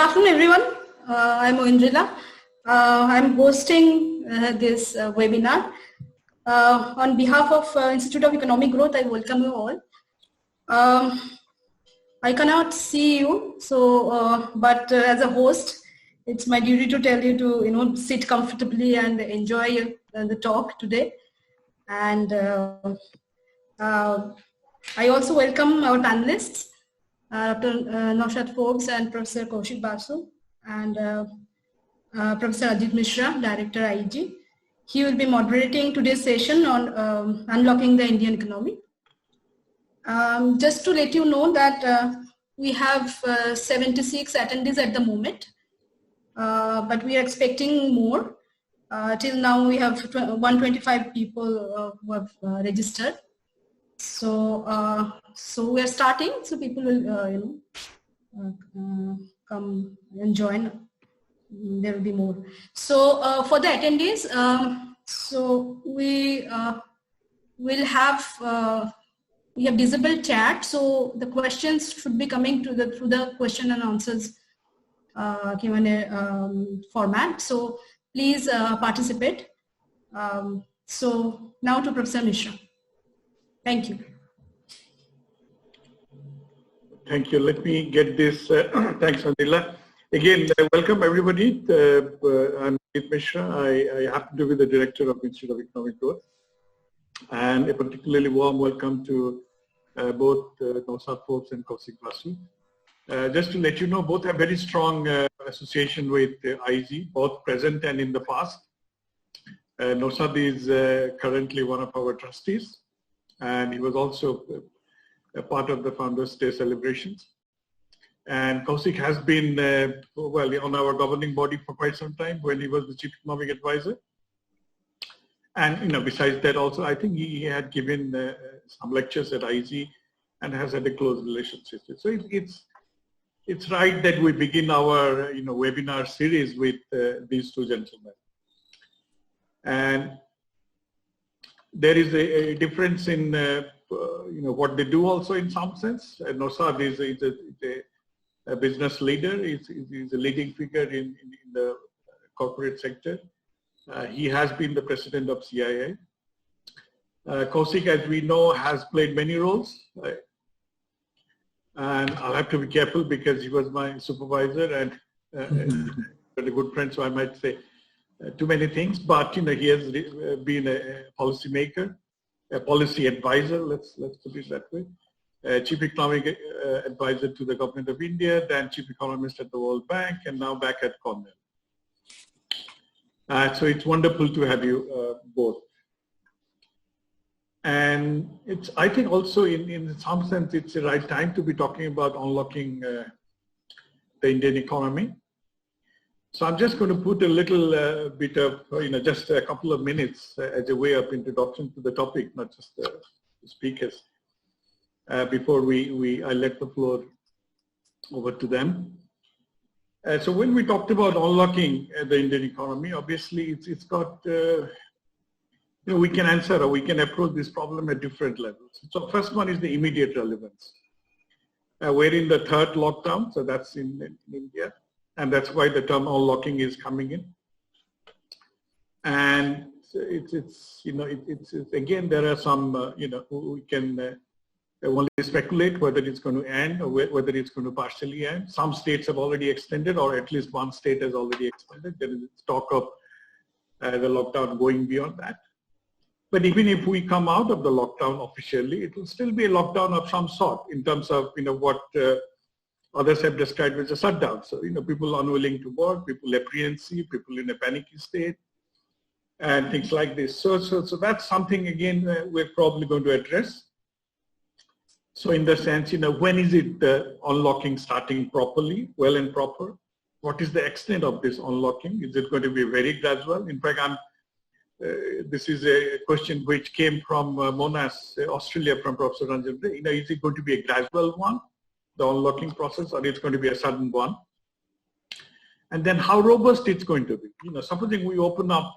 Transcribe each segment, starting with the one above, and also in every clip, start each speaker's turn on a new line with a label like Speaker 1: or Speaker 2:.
Speaker 1: afternoon, everyone. I'm Moindrila. I'm hosting this webinar. On behalf of Institute of Economic Growth, I welcome you all. I cannot see you, so but as a host, it's my duty to tell you to sit comfortably and enjoy the talk today. And I also welcome our panelists, Dr. Naushad Forbes and Professor Kaushik Basu, and Professor Ajit Mishra, Director IG. He will be moderating today's session on unlocking the Indian economy. Just to let you know that we have 76 attendees at the moment, but we are expecting more. Till now we have 125 people who have registered. So we are starting, so people will come and join. There will be more. So for the attendees, so we will have we have disabled chat, so the questions should be coming through the question and answers Q&A format. So please participate. So now to Professor Mishra. Thank you.
Speaker 2: Thank you. Let me get this. Thanks, Andila. Again, welcome everybody. I'm Ajit Mishra. I happen to be the director of Institute of Economic Growth. And a particularly warm welcome to both Naushad Forbes and Kaushik Basu. Just to let you know, both have very strong association with IG, both present and in the past. Naushad is currently one of our trustees, and he was also a part of the Founders' Day celebrations. And Kaushik has been, well, on our governing body for quite some time when he was the Chief Economic Advisor. And, besides that also, I think he had given some lectures at IG and has had a close relationship. So it's right that we begin our, webinar series with these two gentlemen. And there is a difference in, what they do also in some sense. Naushad is a business leader. He's a leading figure in the corporate sector. He has been the president of CII. Kaushik, as we know, has played many roles. And I'll have to be careful because he was my supervisor and a good friend, so I might say too many things. But he has been a policy maker, a policy advisor. Let's put it that way. Chief Economic Advisor to the Government of India, then Chief Economist at the World Bank, and now back at Cornell. So it's wonderful to have you both. And I think also in some sense, it's the right time to be talking about unlocking the Indian economy. So I'm just going to put a little bit of, just a couple of minutes as a way of introduction to the topic, not just the speakers, before I let the floor over to them. So when we talked about unlocking the Indian economy, obviously it's got, we can answer or we can approach this problem at different levels. So first one is the immediate relevance. We're in the third lockdown, so that's in India, and that's why the term unlocking is coming in. And it's again, there are some, we can only speculate whether it's going to end or whether it's going to partially end. Some states have already extended, or at least one state has already extended. There is talk of the lockdown going beyond that. But even if we come out of the lockdown officially, it will still be a lockdown of some sort in terms of what others have described as a shutdown. So people unwilling to work, people apprehensive, people in a panicky state, and things like this. So that's something again we're probably going to address. So in the sense, when is it the unlocking starting properly, well and proper? What is the extent of this unlocking? Is it going to be very gradual? In fact, this is a question which came from Monash, Australia, from Professor Ranjan Ray. Is it going to be a gradual one, the unlocking process, or it's going to be a sudden one? And then how robust it's going to be? Supposing we open up,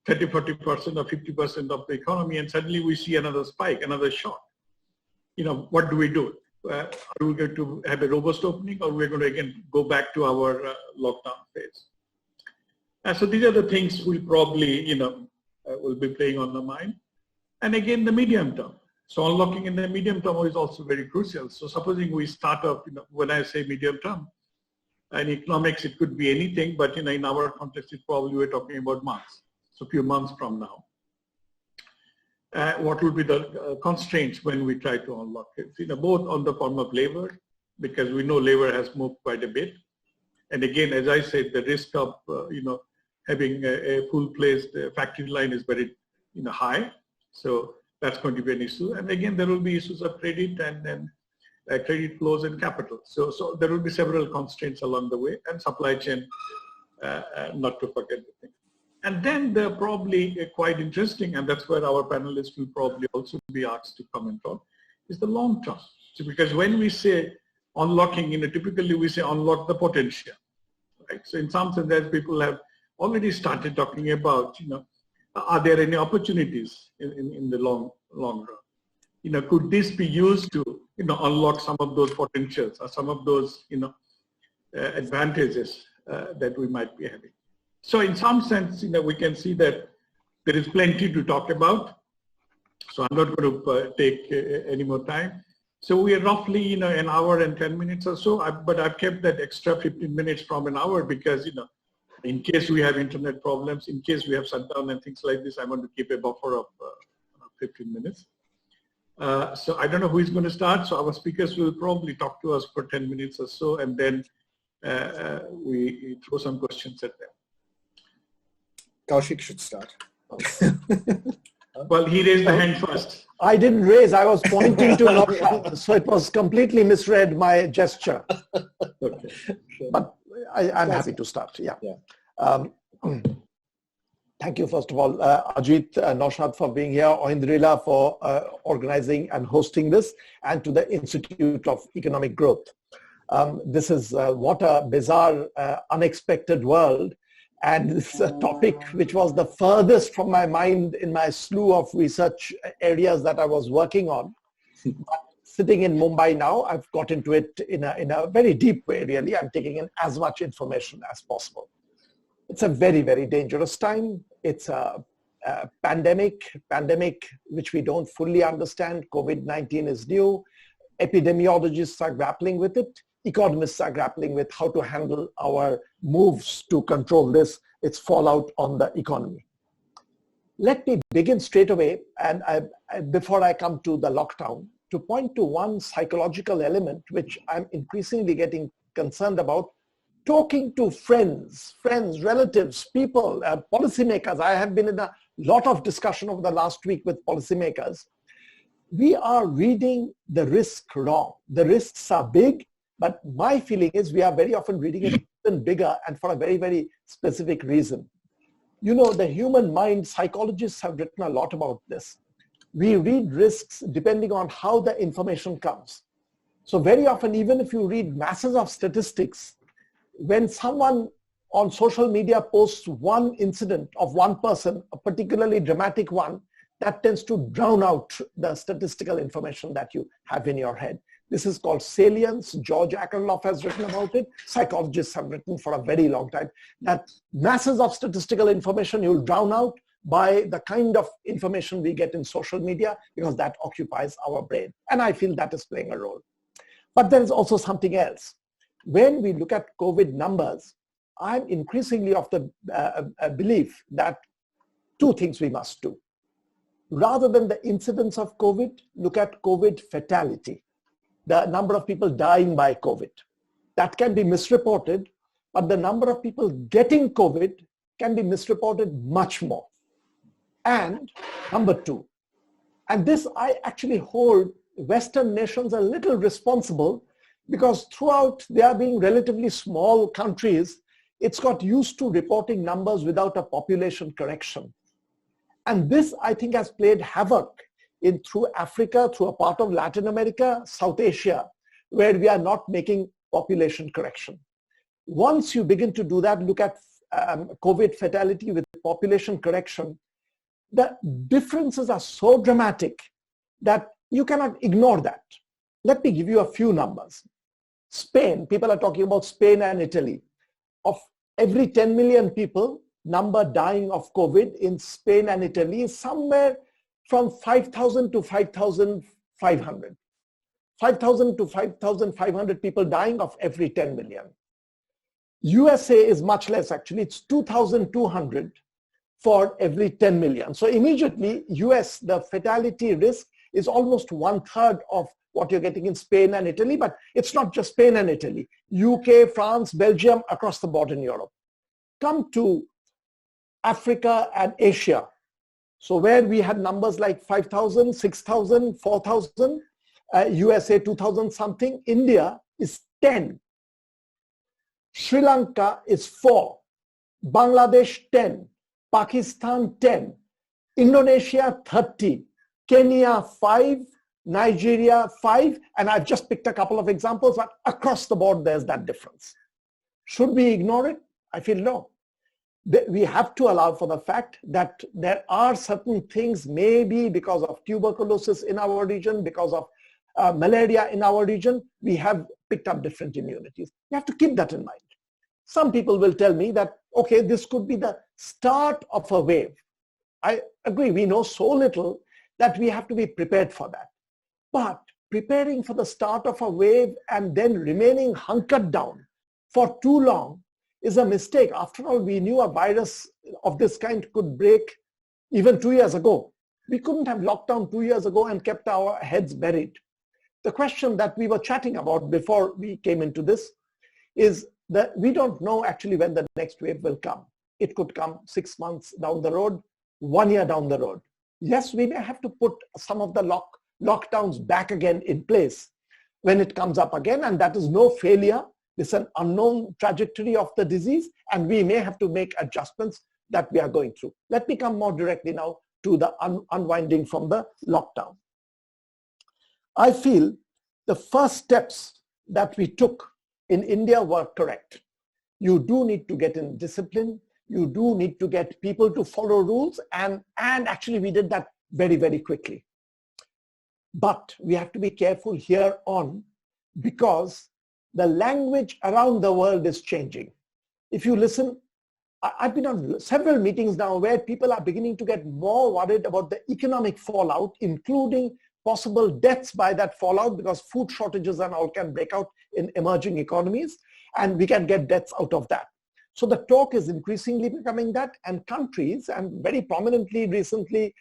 Speaker 2: 30, 40% or 50% of the economy, and suddenly we see another spike, another shock. What do we do? are we going to have a robust opening, or we're going to again go back to our lockdown phase? So these are the things we'll probably, will be playing on the mind. And again, the medium term. So unlocking in the medium term is also very crucial. So supposing we start off, when I say medium term, in economics, it could be anything, but in our context, it's probably we're talking about months. So a few months from now. What will be the constraints when we try to unlock it? Both on the form of labor, because we know labor has moved quite a bit. And again, as I said, the risk of, having a full-placed factory line is very, high. So that's going to be an issue. And again, there will be issues of credit and then credit flows and capital. So there will be several constraints along the way, and supply chain, not to forget the thing. And then they're probably quite interesting, and that's where our panelists will probably also be asked to comment on, is the long term. So because when we say unlocking, typically we say unlock the potential, right? So in some sense, as people have already started talking about, are there any opportunities in the long run? Could this be used to, unlock some of those potentials or some of those, advantages that we might be having? So in some sense, we can see that there is plenty to talk about. So I'm not going to take any more time. So we are roughly, an hour and 10 minutes or so, but I've kept that extra 15 minutes from an hour because, in case we have internet problems, in case we have shutdown and things like this, I want to keep a buffer of 15 minutes. So I don't know who is going to start. So our speakers will probably talk to us for 10 minutes or so, and then we throw some questions at them.
Speaker 3: Kaushik should start.
Speaker 2: Well, he raised the hand first.
Speaker 4: I didn't raise, I was pointing to Naushad, so it was completely misread my gesture.
Speaker 2: Okay.
Speaker 4: But I'm happy to start, yeah. Thank you, first of all, Ajit, Naushad for being here, Oindrila for organizing and hosting this, and to the Institute of Economic Growth. This is what a bizarre, unexpected world. And this is a topic which was the furthest from my mind in my slew of research areas that I was working on. But sitting in Mumbai now, I've got into it in a very deep way, really. I'm taking in as much information as possible. It's a very, very dangerous time. It's a pandemic which we don't fully understand. COVID-19 is new. Epidemiologists are grappling with it. Economists are grappling with how to handle our moves to control this, its fallout on the economy. Let me begin straight away, and before I come to the lockdown, to point to one psychological element which I'm increasingly getting concerned about. Talking to friends, relatives, people, policymakers. I have been in a lot of discussion over the last week with policymakers. We are reading the risk wrong. The risks are big, but my feeling is we are very often reading it even bigger, and for a very, very specific reason. The human mind, psychologists have written a lot about this. We read risks depending on how the information comes. So very often, even if you read masses of statistics, when someone on social media posts one incident of one person, a particularly dramatic one, that tends to drown out the statistical information that you have in your head. This is called salience. George Akerlof has written about it. Psychologists have written for a very long time that masses of statistical information you'll drown out by the kind of information we get in social media, because that occupies our brain. And I feel that is playing a role. But there is also something else. When we look at COVID numbers, I'm increasingly of the belief that two things we must do. Rather than the incidence of COVID, look at COVID fatality, the number of people dying by COVID. That can be misreported, but the number of people getting COVID can be misreported much more. And number two, and this I actually hold Western nations a little responsible, because throughout they are being relatively small countries, it's got used to reporting numbers without a population correction. And this, I think, has played havoc through Africa, through a part of Latin America, South Asia, where we are not making population correction. Once you begin to do that, look at COVID fatality with population correction, the differences are so dramatic that you cannot ignore that. Let me give you a few numbers. Spain, people are talking about Spain and Italy. Of every 10 million people, number dying of COVID in Spain and Italy is somewhere from 5,000 to 5,500. 5,000 to 5,500 people dying of every 10 million. USA is much less actually, it's 2,200 for every 10 million. So immediately US, the fatality risk is almost 1/3 of what you're getting in Spain and Italy, but it's not just Spain and Italy. UK, France, Belgium, across the board in Europe. Come to Africa and Asia. So where we had numbers like 5,000, 6,000, 4,000, USA 2,000 something, India is 10. Sri Lanka is 4. Bangladesh 10. Pakistan 10. Indonesia 30. Kenya 5. Nigeria 5. And I've just picked a couple of examples, but across the board there's that difference. Should we ignore it? I feel no. We have to allow for the fact that there are certain things, maybe because of tuberculosis in our region, because of malaria in our region, we have picked up different immunities. You have to keep that in mind. Some people will tell me that, okay, this could be the start of a wave. I agree, we know so little that we have to be prepared for that. But preparing for the start of a wave and then remaining hunkered down for too long is a mistake. After all, we knew a virus of this kind could break even 2 years ago. We couldn't have locked down 2 years ago and kept our heads buried. The question that we were chatting about before we came into this is that we don't know actually when the next wave will come. It could come 6 months down the road, 1 year down the road. Yes, we may have to put some of the lockdowns back again in place when it comes up again, and that is no failure. It's an unknown trajectory of the disease, and we may have to make adjustments that we are going through. Let me come more directly now to the unwinding from the lockdown. I feel the first steps that we took in India were correct. You do need to get in discipline. You do need to get people to follow rules, and actually we did that very, very quickly. But we have to be careful here on, because the language around the world is changing. If you listen, I've been on several meetings now where people are beginning to get more worried about the economic fallout, including possible deaths by that fallout, because food shortages and all can break out in emerging economies, and we can get deaths out of that. So the talk is increasingly becoming that, and countries, and very prominently recently,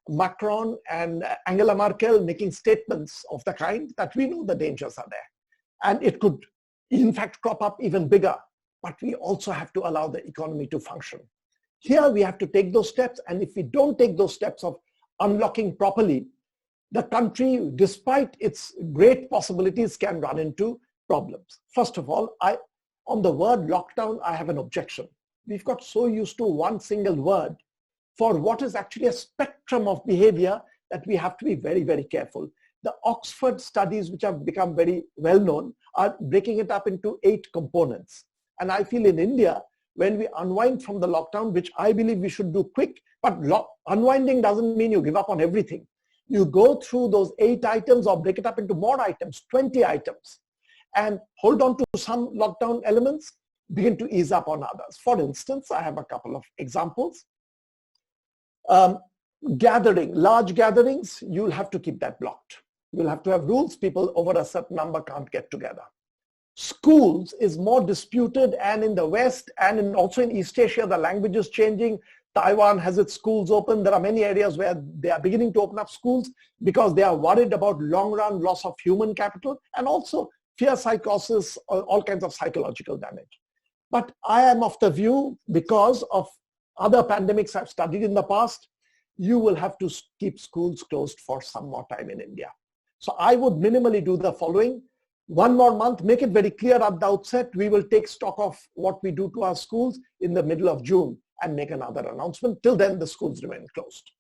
Speaker 4: Macron and Angela Merkel making statements of the kind that we know the dangers are there. And it could, in fact, crop up even bigger. But we also have to allow the economy to function. Here we have to take those steps. And if we don't take those steps of unlocking properly, the country, despite its great possibilities, can run into problems. First of all, on the word lockdown, I have an objection. We've got so used to one single word for what is actually a spectrum of behavior that we have to be very, very careful. The Oxford studies, which have become very well known, are breaking it up into 8 components. And I feel in India, when we unwind from the lockdown, which I believe we should do quick, but unwinding doesn't mean you give up on everything. You go through those 8 items or break it up into more items, 20 items, and hold on to some lockdown elements, begin to ease up on others. For instance, I have a couple of examples. Large gatherings, you'll have to keep that blocked. You'll have to have rules. People over a certain number can't get together. Schools is more disputed, and in the West and also in East Asia, the language is changing. Taiwan has its schools open. There are many areas where they are beginning to open up schools because they are worried about long-run loss of human capital and also fear psychosis, all kinds of psychological damage. But I am of the view, because of other pandemics I've studied in the past, you will have to keep schools closed for some more time in India. So I would minimally do the following. 1 more month, make it very clear at the outset, we will take stock of what we do to our schools in the middle of June and make another announcement. Till then, the schools remain closed.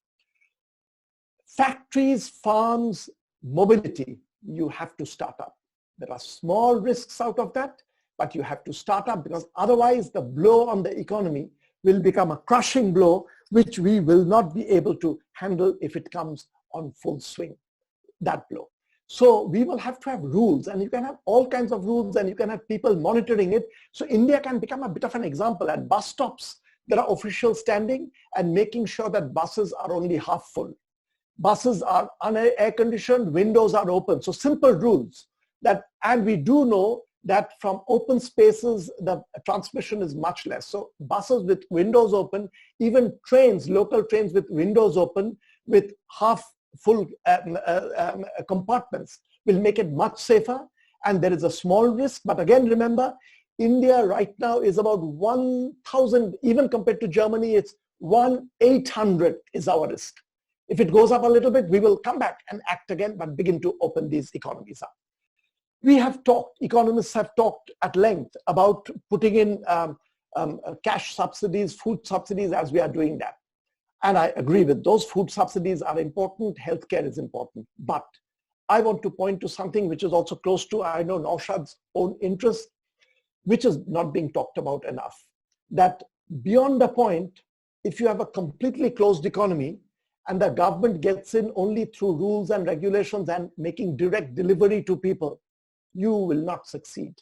Speaker 4: Factories, farms, mobility, you have to start up. There are small risks out of that, but you have to start up, because otherwise the blow on the economy will become a crushing blow, which we will not be able to handle if it comes on full swing, that blow. So we will have to have rules, and you can have all kinds of rules, and you can have people monitoring it. So India can become a bit of an example. At bus stops, there are officials standing and making sure that buses are only half full. Buses are air conditioned, windows are open. So simple rules that, and we do know that from open spaces, the transmission is much less. So buses with windows open, even trains, local trains with windows open, with half full compartments will make it much safer. And there is a small risk. But again, remember, India right now is about 1,000, even compared to Germany, it's 1,800 is our risk. If it goes up a little bit, we will come back and act again, but begin to open these economies up. We have talked, economists have talked at length about putting in cash subsidies, food subsidies, as we are doing that. And I agree with those. Food subsidies are important, healthcare is important. But I want to point to something which is also close to, I know, Naushad's own interest, which is not being talked about enough. That beyond a point, if you have a completely closed economy and the government gets in only through rules and regulations and making direct delivery to people, you will not succeed.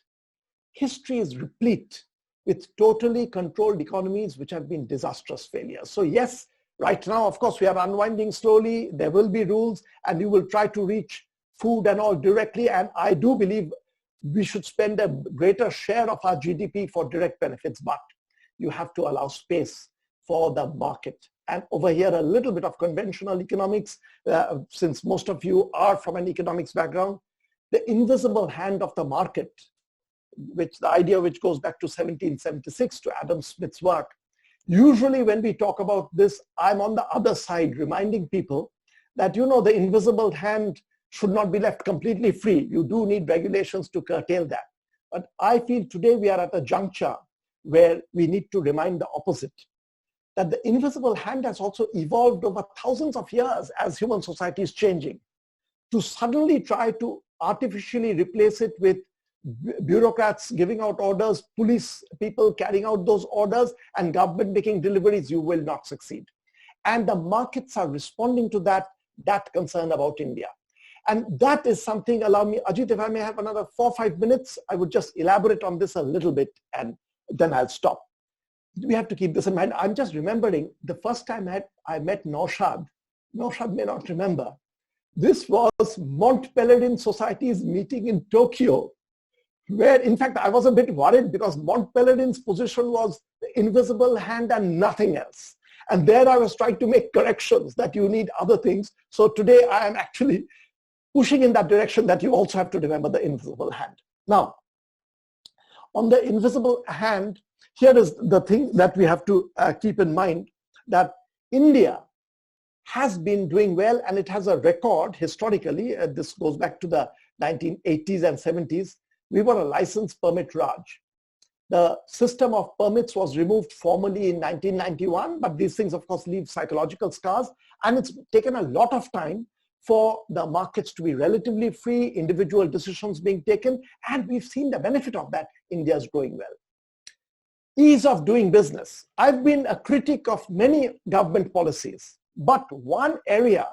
Speaker 4: History is replete with totally controlled economies which have been disastrous failures. So yes, right now, of course, we are unwinding slowly. There will be rules, and you will try to reach food and all directly. And I do believe we should spend a greater share of our GDP for direct benefits, but you have to allow space for the market. And over here, a little bit of conventional economics, since most of you are from an economics background, the invisible hand of the market, which the idea which goes back to 1776 to Adam Smith's work. Usually when we talk about this, I'm on the other side reminding people that, you know, the invisible hand should not be left completely free. You do need regulations to curtail that. But I feel today we are at a juncture where we need to remind the opposite, that the invisible hand has also evolved over thousands of years as human society is changing. To suddenly try to artificially replace it with bureaucrats giving out orders, police people carrying out those orders, and government making deliveries, you will not succeed. And the markets are responding to that concern about India. And that is something, allow me, Ajit, if I may have another 4 or 5 minutes, I would just elaborate on this a little bit and then I'll stop. We have to keep this in mind. I'm just remembering the first time I met Naushad. Naushad may not remember. This was Mont Pelerin Society's meeting in Tokyo, where in fact I was a bit worried because Mont Pelerin's position was the invisible hand and nothing else. And there I was trying to make corrections that you need other things. So today I am actually pushing in that direction, that you also have to remember the invisible hand. Now, on the invisible hand, here is the thing that we have to keep in mind, that India has been doing well, and it has a record historically. This goes back to the 1980s and 70s. We were a license permit Raj. The system of permits was removed formally in 1991, but these things of course leave psychological scars, and it's taken a lot of time for the markets to be relatively free, individual decisions being taken, and we've seen the benefit of that. India is growing well. Ease of doing business. I've been a critic of many government policies, but one area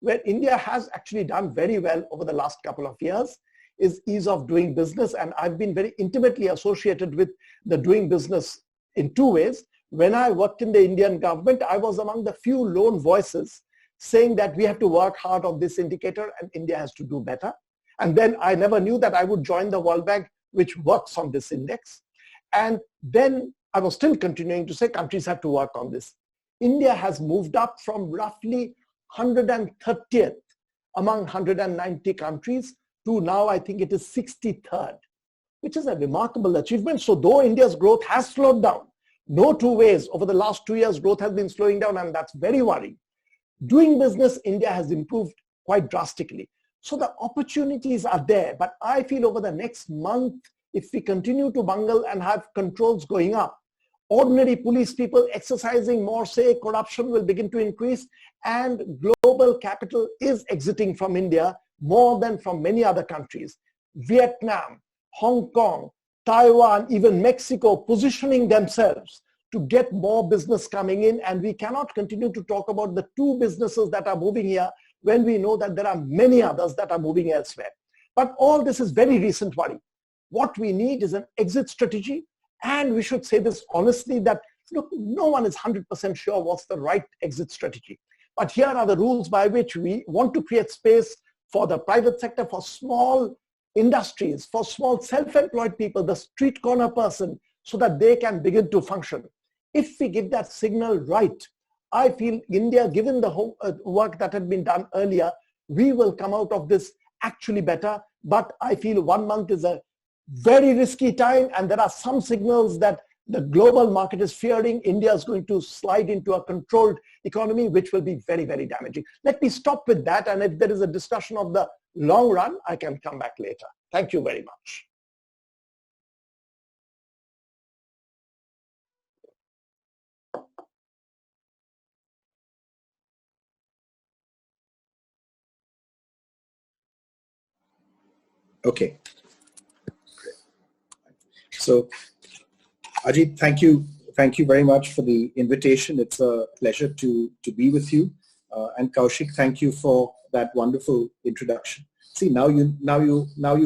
Speaker 4: where India has actually done very well over the last couple of years is ease of doing business. And I've been very intimately associated with the doing business in two ways. When I worked in the Indian government, I was among the few lone voices saying that we have to work hard on this indicator and India has to do better. And then I never knew that I would join the World Bank, which works on this index. And then I was still continuing to say countries have to work on this. India has moved up from roughly 130th among 190 countries to now I think it is 63rd, which is a remarkable achievement. So though India's growth has slowed down, no two ways, over the last 2 years growth has been slowing down, and that's very worrying. Doing business, India has improved quite drastically. So the opportunities are there, but I feel over the next month, if we continue to bungle and have controls going up, ordinary police people exercising more say, corruption will begin to increase, and global capital is exiting from India more than from many other countries. Vietnam, Hong Kong, Taiwan, even Mexico positioning themselves to get more business coming in, and we cannot continue to talk about the two businesses that are moving here, when we know that there are many others that are moving elsewhere. But all this is very recent worry. What we need is an exit strategy, and we should say this honestly that look, no one is 100% sure what's the right exit strategy. But here are the rules by which we want to create space for the private sector, for small industries, for small self-employed people, the street corner person, so that they can begin to function. If we give that signal right, I feel India, given the work that had been done earlier, we will come out of this actually better. But I feel 1 month is a very risky time, and there are some signals that the global market is fearing India is going to slide into a controlled economy, which will be very, very damaging. Let me stop with that, and if there is a discussion of the long run, I can come back later. Thank you very much.
Speaker 3: Okay. So, Ajit, thank you very much for the invitation. It's a pleasure to be with you. And Kaushik, thank you for that wonderful introduction. See, now you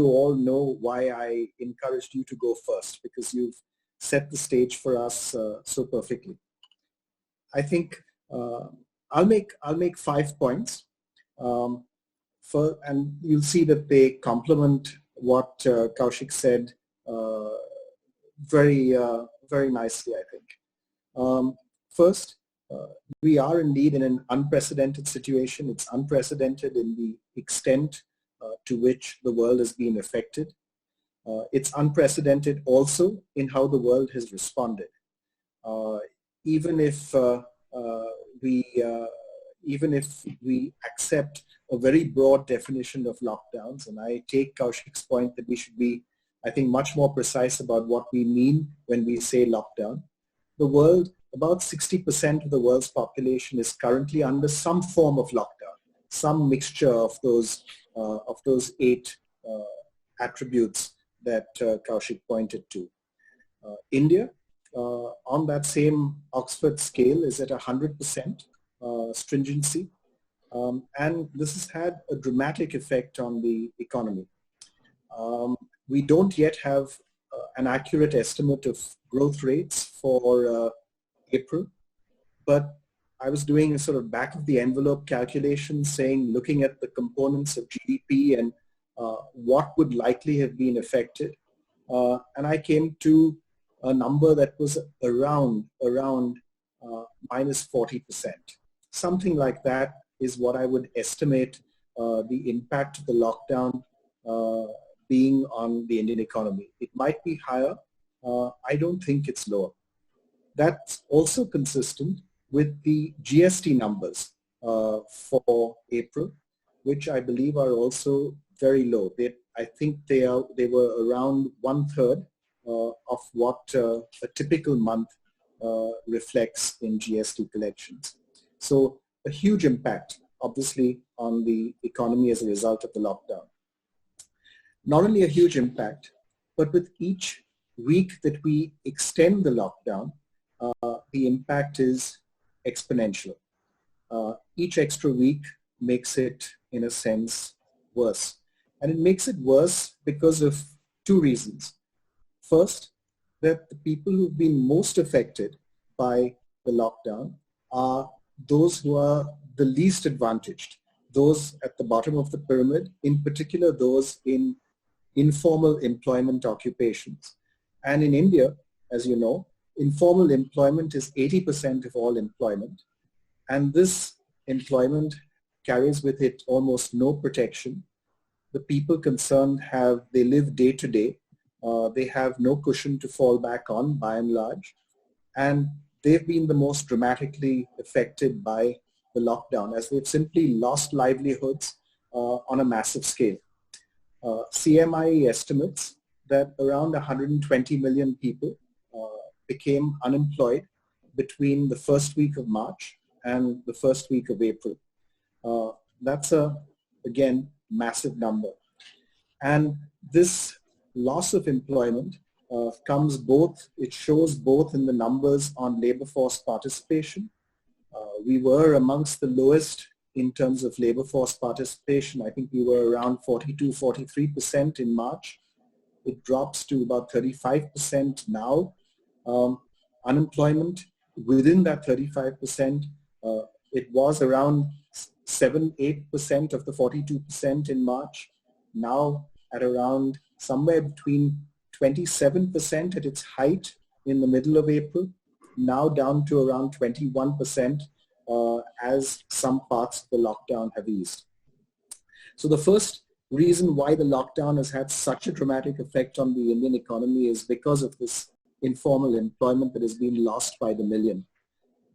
Speaker 3: all know why I encouraged you to go first, because you've set the stage for us so perfectly. I think I'll make 5 points. And you'll see that they complement what Kaushik said very nicely, I think. First, we are indeed in an unprecedented situation. It's unprecedented in the extent to which the world has been affected. It's unprecedented also in how the world has responded. Even if we accept a very broad definition of lockdowns, and I take Kaushik's point that we should be, I think, much more precise about what we mean when we say lockdown. The world, about 60% of the world's population is currently under some form of lockdown, some mixture of those 8 attributes that Kaushik pointed to. India, on that same Oxford scale, is at 100% stringency. And this has had a dramatic effect on the economy. We don't yet have an accurate estimate of growth rates for April, but I was doing a sort of back of the envelope calculation looking at the components of GDP and what would likely have been affected. And I came to a number that was around minus 40%. Something like that is what I would estimate the impact of the lockdown being on the Indian economy. It might be higher. I don't think it's lower. That's also consistent with the GST numbers for April, which I believe are also very low. I think they were around 1/3 of what a typical month reflects in GST collections. So a huge impact, obviously, on the economy as a result of the lockdown. Not only a huge impact, but with each week that we extend the lockdown, the impact is exponential. Each extra week makes it, in a sense, worse. And it makes it worse because of 2 reasons. First, that the people who've been most affected by the lockdown are those who are the least advantaged, those at the bottom of the pyramid, in particular those in informal employment occupations. And in India, as you know, informal employment is 80% of all employment. And this employment carries with it almost no protection. The people concerned they live day to day. They have no cushion to fall back on, by and large. And they've been the most dramatically affected by the lockdown, as they've simply lost livelihoods on a massive scale. CMIE estimates that around 120 million people became unemployed between the first week of March and the first week of April. That's again, massive number. And this loss of employment it shows both in the numbers on labor force participation. We were amongst the lowest in terms of labor force participation. I think we were around 42-43% in March. It drops to about 35% now. Unemployment within that 35%, it was around 7-8% of the 42% in March. Now at around somewhere between 27% at its height in the middle of April, now down to around 21% as some parts of the lockdown have eased. So the first reason why the lockdown has had such a dramatic effect on the Indian economy is because of this informal employment that has been lost by the million.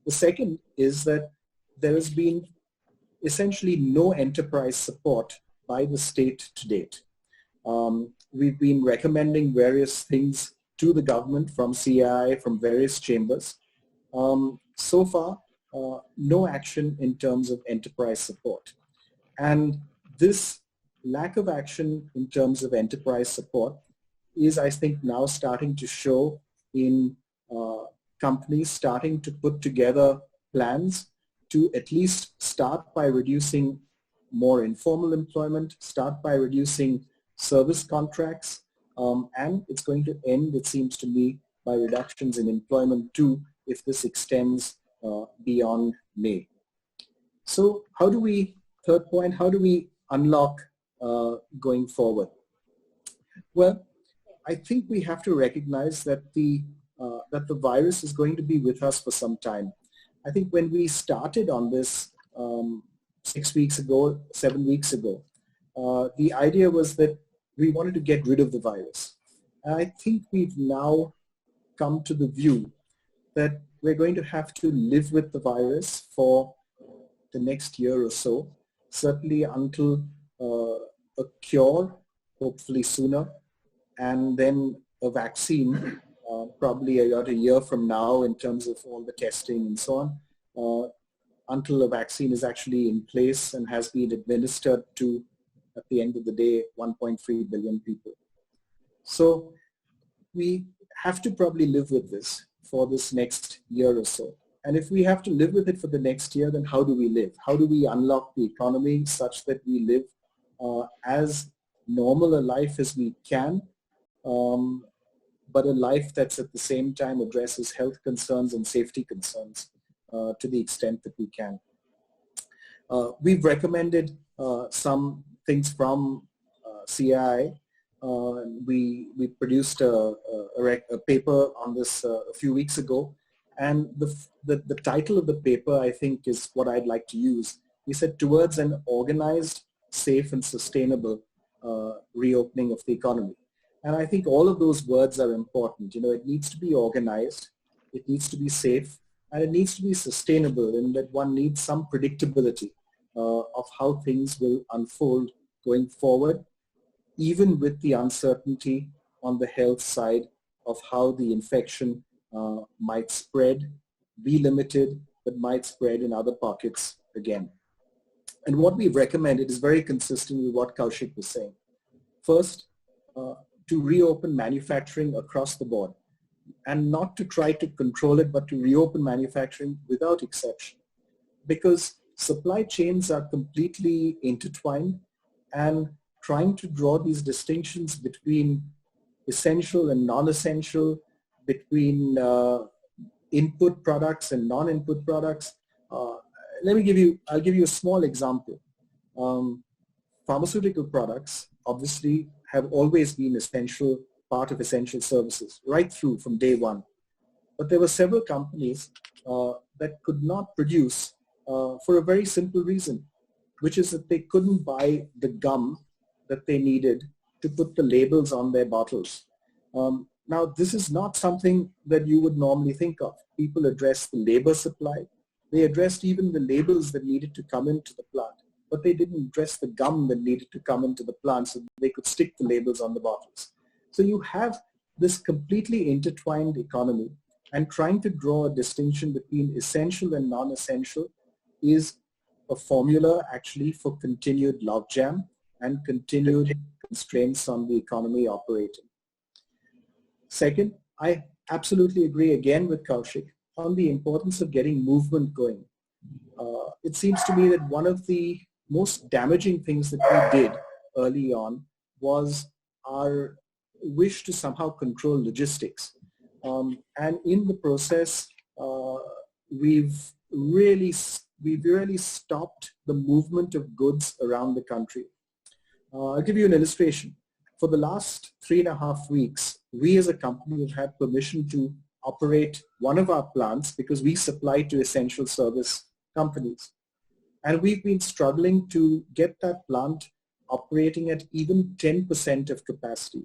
Speaker 3: The second is that there has been essentially no enterprise support by the state to date. We've been recommending various things to the government from CII, from various chambers. So far, no action in terms of enterprise support. And this lack of action in terms of enterprise support is, I think, now starting to show in companies starting to put together plans to at least start by reducing more informal employment, start by reducing service contracts, and it's going to end, it seems to me, by reductions in employment too, if this extends beyond May. So how do we, third point, how do we unlock going forward? Well, I think we have to recognize that the virus is going to be with us for some time. I think when we started on this 6 weeks ago, 7 weeks ago, the idea was that we wanted to get rid of the virus. And I think we've now come to the view that we're going to have to live with the virus for the next year or so, certainly until a cure, hopefully sooner, and then a vaccine, probably about a year from now in terms of all the testing and so on, until a vaccine is actually in place and has been administered to, at the end of the day, 1.3 billion people. So we have to probably live with this for this next year or so. And if we have to live with it for the next year, then how do we live? How do we unlock the economy such that we live as normal a life as we can, but a life that's at the same time addresses health concerns and safety concerns to the extent that we can. We've recommended some things from CII. We produced a paper on this a few weeks ago, and the title of the paper, I think, is what I'd like to use. We said, towards an organized, safe and sustainable reopening of the economy. And I think all of those words are important. You know, it needs to be organized, it needs to be safe, and it needs to be sustainable, in that one needs some predictability of how things will unfold going forward, even with the uncertainty on the health side of how the infection might spread, be limited, but might spread in other pockets again. And what we've recommended is very consistent with what Kaushik was saying. First, to reopen manufacturing across the board, and not to try to control it, but to reopen manufacturing without exception, because supply chains are completely intertwined, and trying to draw these distinctions between essential and non-essential, between input products and non-input products. I'll give you a small example. Pharmaceutical products obviously have always been essential part of essential services right through from day one. But there were several companies that could not produce for a very simple reason, which is that they couldn't buy the gum that they needed to put the labels on their bottles. Now, this is not something that you would normally think of. People address the labor supply. They addressed even the labels that needed to come into the plant, but they didn't address the gum that needed to come into the plant so they could stick the labels on the bottles. So you have this completely intertwined economy, and trying to draw a distinction between essential and non-essential is a formula actually for continued logjam and continued constraints on the economy operating. Second, I absolutely agree again with Kaushik on the importance of getting movement going. it seems to me that one of the most damaging things that we did early on was our wish to somehow control logistics. And in the process, we've really stopped the movement of goods around the country. I'll give you an illustration. For the last 3.5 weeks, we as a company have had permission to operate one of our plants because we supply to essential service companies. And we've been struggling to get that plant operating at even 10% of capacity.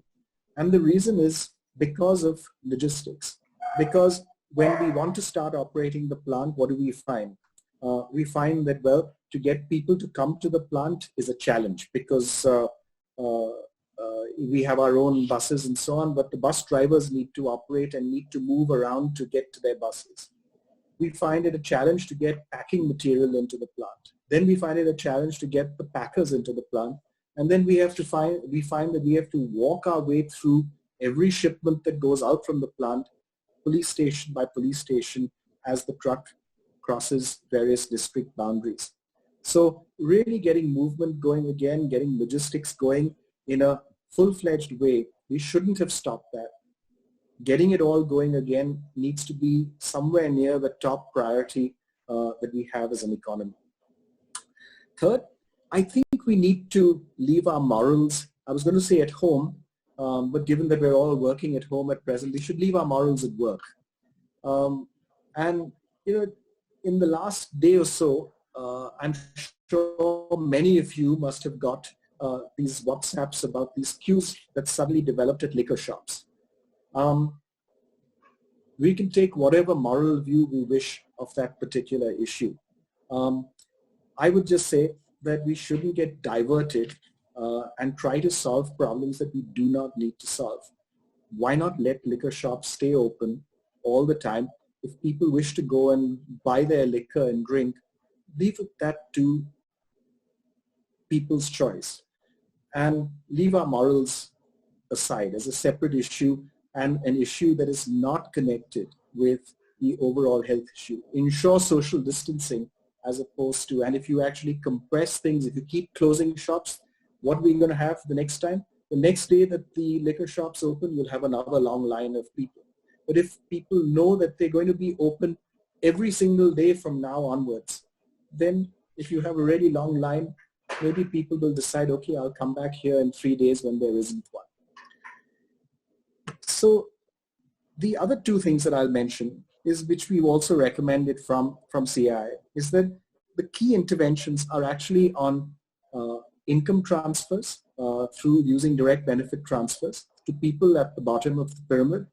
Speaker 3: And the reason is because of logistics. Because when we want to start operating the plant, what do we find? We find that, well, to get people to come to the plant is a challenge because we have our own buses and so on, but the bus drivers need to operate and need to move around to get to their buses. We find it a challenge to get packing material into the plant. Then we find it a challenge to get the packers into the plant. And then we find that we have to walk our way through every shipment that goes out from the plant, police station by police station, as the truck crosses various district boundaries. So really getting movement going again, getting logistics going in a full-fledged way, we shouldn't have stopped that. Getting it all going again needs to be somewhere near the top priority that we have as an economy. Third, I think we need to leave our morals, I was going to say at home, but given that we're all working at home at present, we should leave our morals at work. And, you know, in the last day or so, I'm sure many of you must have got these WhatsApps about these queues that suddenly developed at liquor shops. We can take whatever moral view we wish of that particular issue. I would just say that we shouldn't get diverted and try to solve problems that we do not need to solve. Why not let liquor shops stay open all the time? If people wish to go and buy their liquor and drink, leave that to people's choice and leave our morals aside as a separate issue and an issue that is not connected with the overall health issue. Ensure social distancing as opposed to, and if you actually compress things, if you keep closing shops, what are we going to have the next time? The next day that the liquor shops open, you'll have another long line of people. But if people know that they're going to be open every single day from now onwards, then if you have a really long line, maybe people will decide, okay, I'll come back here in 3 days when there isn't one. So the other two things that I'll mention is, which we've also recommended from CII, is that the key interventions are actually on income transfers through using direct benefit transfers to people at the bottom of the pyramid,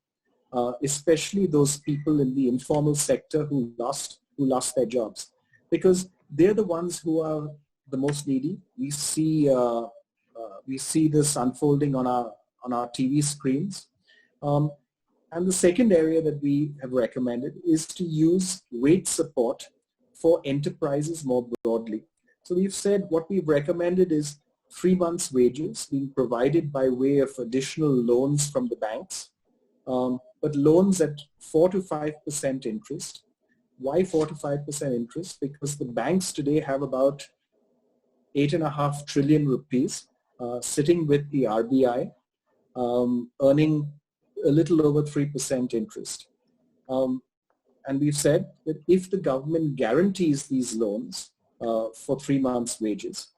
Speaker 3: especially those people in the informal sector who lost their jobs, because they're the ones who are the most needy. We see this unfolding on our TV screens. And the second area that we have recommended is to use wage support for enterprises more broadly. So we've said what we've recommended is 3 months' wages being provided by way of additional loans from the banks, but loans at 4 to 5% interest. Why 4 to 5% interest? Because the banks today have about 8.5 trillion rupees sitting with the RBI, earning a little over 3% interest. And we've said that if the government guarantees these loans for 3 months' wages,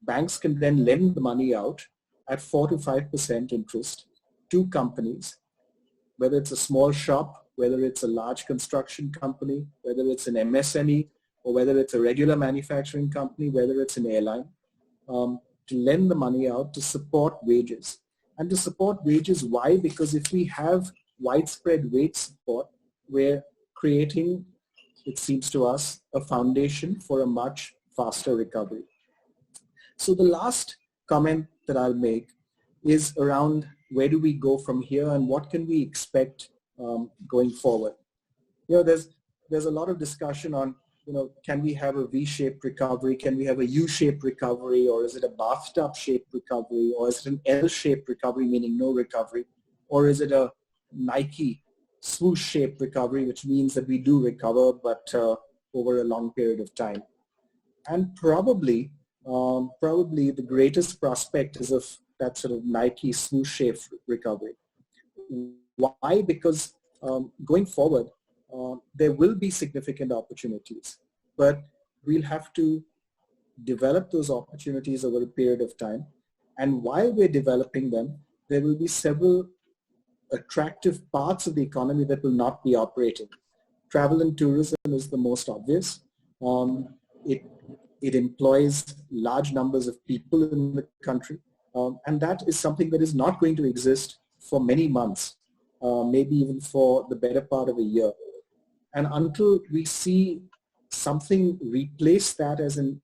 Speaker 3: banks can then lend the money out at 4 to 5% interest to companies, whether it's a small shop, whether it's a large construction company, whether it's an MSME, or whether it's a regular manufacturing company, whether it's an airline, to lend the money out to support wages. And to support wages, why? Because if we have widespread wage support, we're creating, it seems to us, a foundation for a much faster recovery. So the last comment that I'll make is around where do we go from here and what can we expect going forward. You know, there's a lot of discussion on, you know, can we have a V-shaped recovery? Can we have a U-shaped recovery? Or is it a bathtub-shaped recovery? Or is it an L-shaped recovery, meaning no recovery? Or is it a Nike swoosh-shaped recovery, which means that we do recover, but over a long period of time. And probably the greatest prospect is of that sort of Nike swoosh shape recovery. Why? Because going forward, there will be significant opportunities, but we'll have to develop those opportunities over a period of time. And while we're developing them, there will be several attractive parts of the economy that will not be operating. Travel and tourism is the most obvious. It employs large numbers of people in the country, and that is something that is not going to exist for many months, maybe even for the better part of a year. And until we see something replace that as an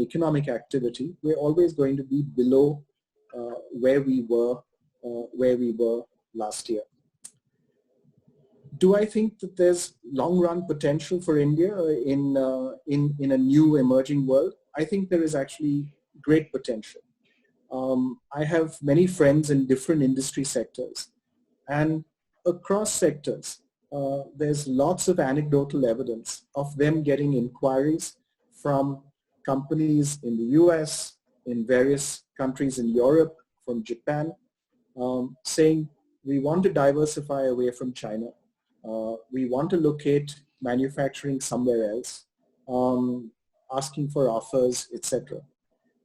Speaker 3: economic activity, we're always going to be below where we were last year. Do I think that there's long-run potential for India in a new emerging world? I think there is actually great potential. I have many friends in different industry sectors, and across sectors, there's lots of anecdotal evidence of them getting inquiries from companies in the US, in various countries in Europe, from Japan, saying we want to diversify away from China. We want to locate manufacturing somewhere else, asking for offers, etc.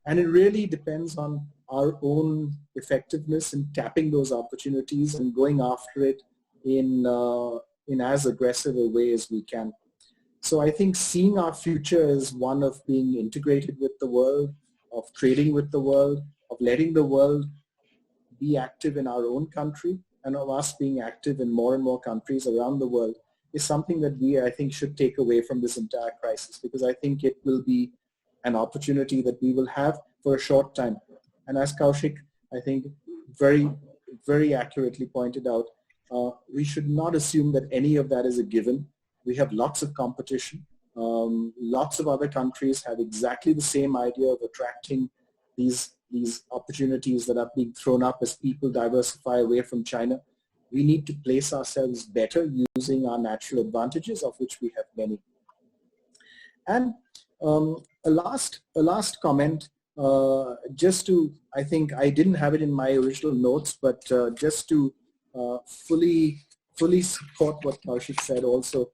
Speaker 3: And it really depends on our own effectiveness in tapping those opportunities and going after it in as aggressive a way as we can. So I think seeing our future as one of being integrated with the world, of trading with the world, of letting the world be active in our own country, and of us being active in more and more countries around the world is something that we, I think, should take away from this entire crisis, because I think it will be an opportunity that we will have for a short time. And as Kaushik, I think, very, very accurately pointed out, we should not assume that any of that is a given. We have lots of competition. Lots of other countries have exactly the same idea of attracting these opportunities that are being thrown up as people diversify away from China. We need to place ourselves better using our natural advantages, of which we have many. And a last comment, just to, I think I didn't have it in my original notes, but just to fully support what Kaushik said also,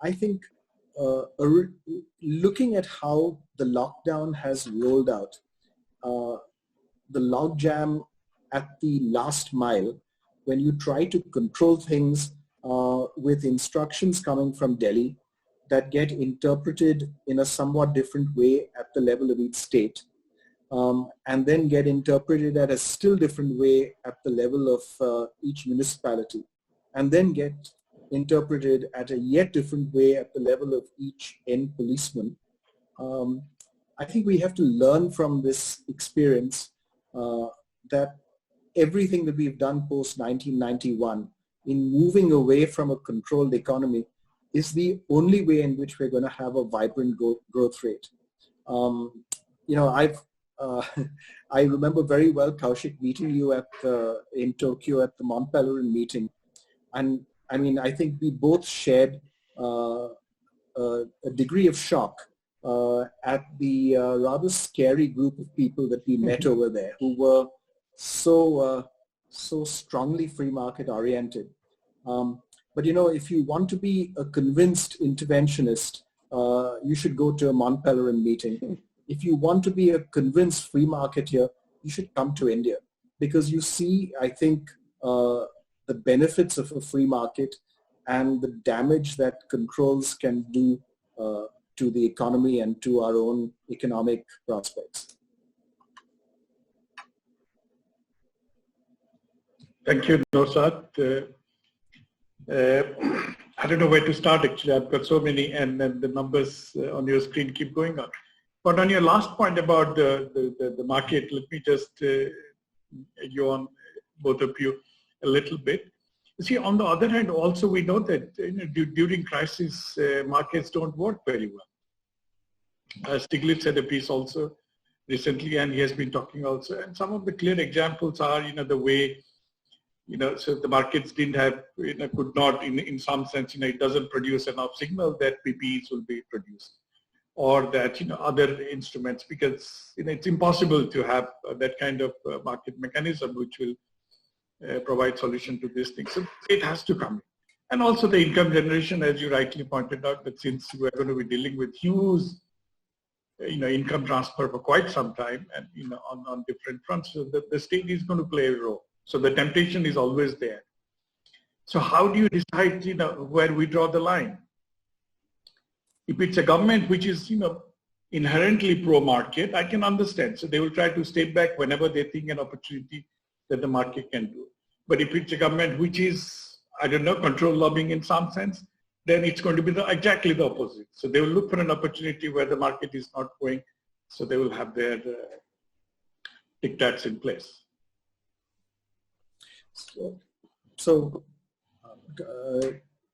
Speaker 3: I think looking at how the lockdown has rolled out, the logjam at the last mile, when you try to control things with instructions coming from Delhi that get interpreted in a somewhat different way at the level of each state, and then get interpreted at a still different way at the level of each municipality, and then get interpreted at a yet different way at the level of each end policeman. I think we have to learn from this experience that everything that we've done post 1991 in moving away from a controlled economy is the only way in which we're going to have a vibrant growth rate. You know, I remember very well, Kaushik, meeting you in Tokyo at the Mont Pelerin meeting, and I mean, I think we both shared a degree of shock at the rather scary group of people that we met over there, who were so strongly free market oriented. But you know, if you want to be a convinced interventionist, you should go to a Mont Pelerin meeting. If you want to be a convinced free marketeer, you should come to India, because you see, I think, the benefits of a free market and the damage that controls can do to the economy and to our own economic prospects.
Speaker 2: Thank you, Naushad. I don't know where to start, actually. I've got so many, and then the numbers on your screen keep going on. But on your last point about the market, let me just you on both of you a little bit. See, on the other hand, also we know that during crisis, markets don't work very well. Stiglitz had a piece also recently, and he has been talking also. And some of the clear examples are, the way, so if the markets didn't have, could not, in some sense, it doesn't produce enough signal that PPEs will be produced, or that, other instruments, because, it's impossible to have that kind of market mechanism which will provide solution to these things. So it has to come in. And also the income generation, as you rightly pointed out, that since we're going to be dealing with huge, income transfer for quite some time, and, on different fronts, so the state is going to play a role. So the temptation is always there. So how do you decide, where we draw the line? If it's a government which is, inherently pro-market, I can understand. So they will try to step back whenever they think an opportunity that the market can do. But if it's a government which is, I don't know, control lobbying in some sense, then it's going to be exactly the opposite. So they will look for an opportunity where the market is not going. So they will have their diktats in place.
Speaker 3: So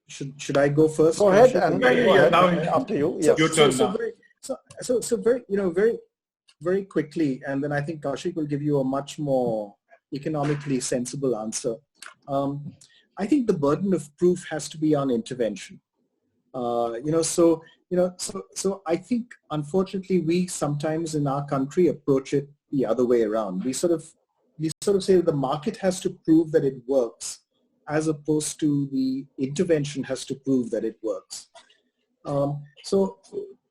Speaker 3: should I go first?
Speaker 4: Go ahead, and
Speaker 2: now
Speaker 4: after you.
Speaker 2: Yes. Your turn now.
Speaker 3: So very quickly, and then I think Kaushik will give you a much more economically sensible answer. I think the burden of proof has to be on intervention. So I think unfortunately we sometimes in our country approach it the other way around. We sort of say the market has to prove that it works, as opposed to the intervention has to prove that it works. So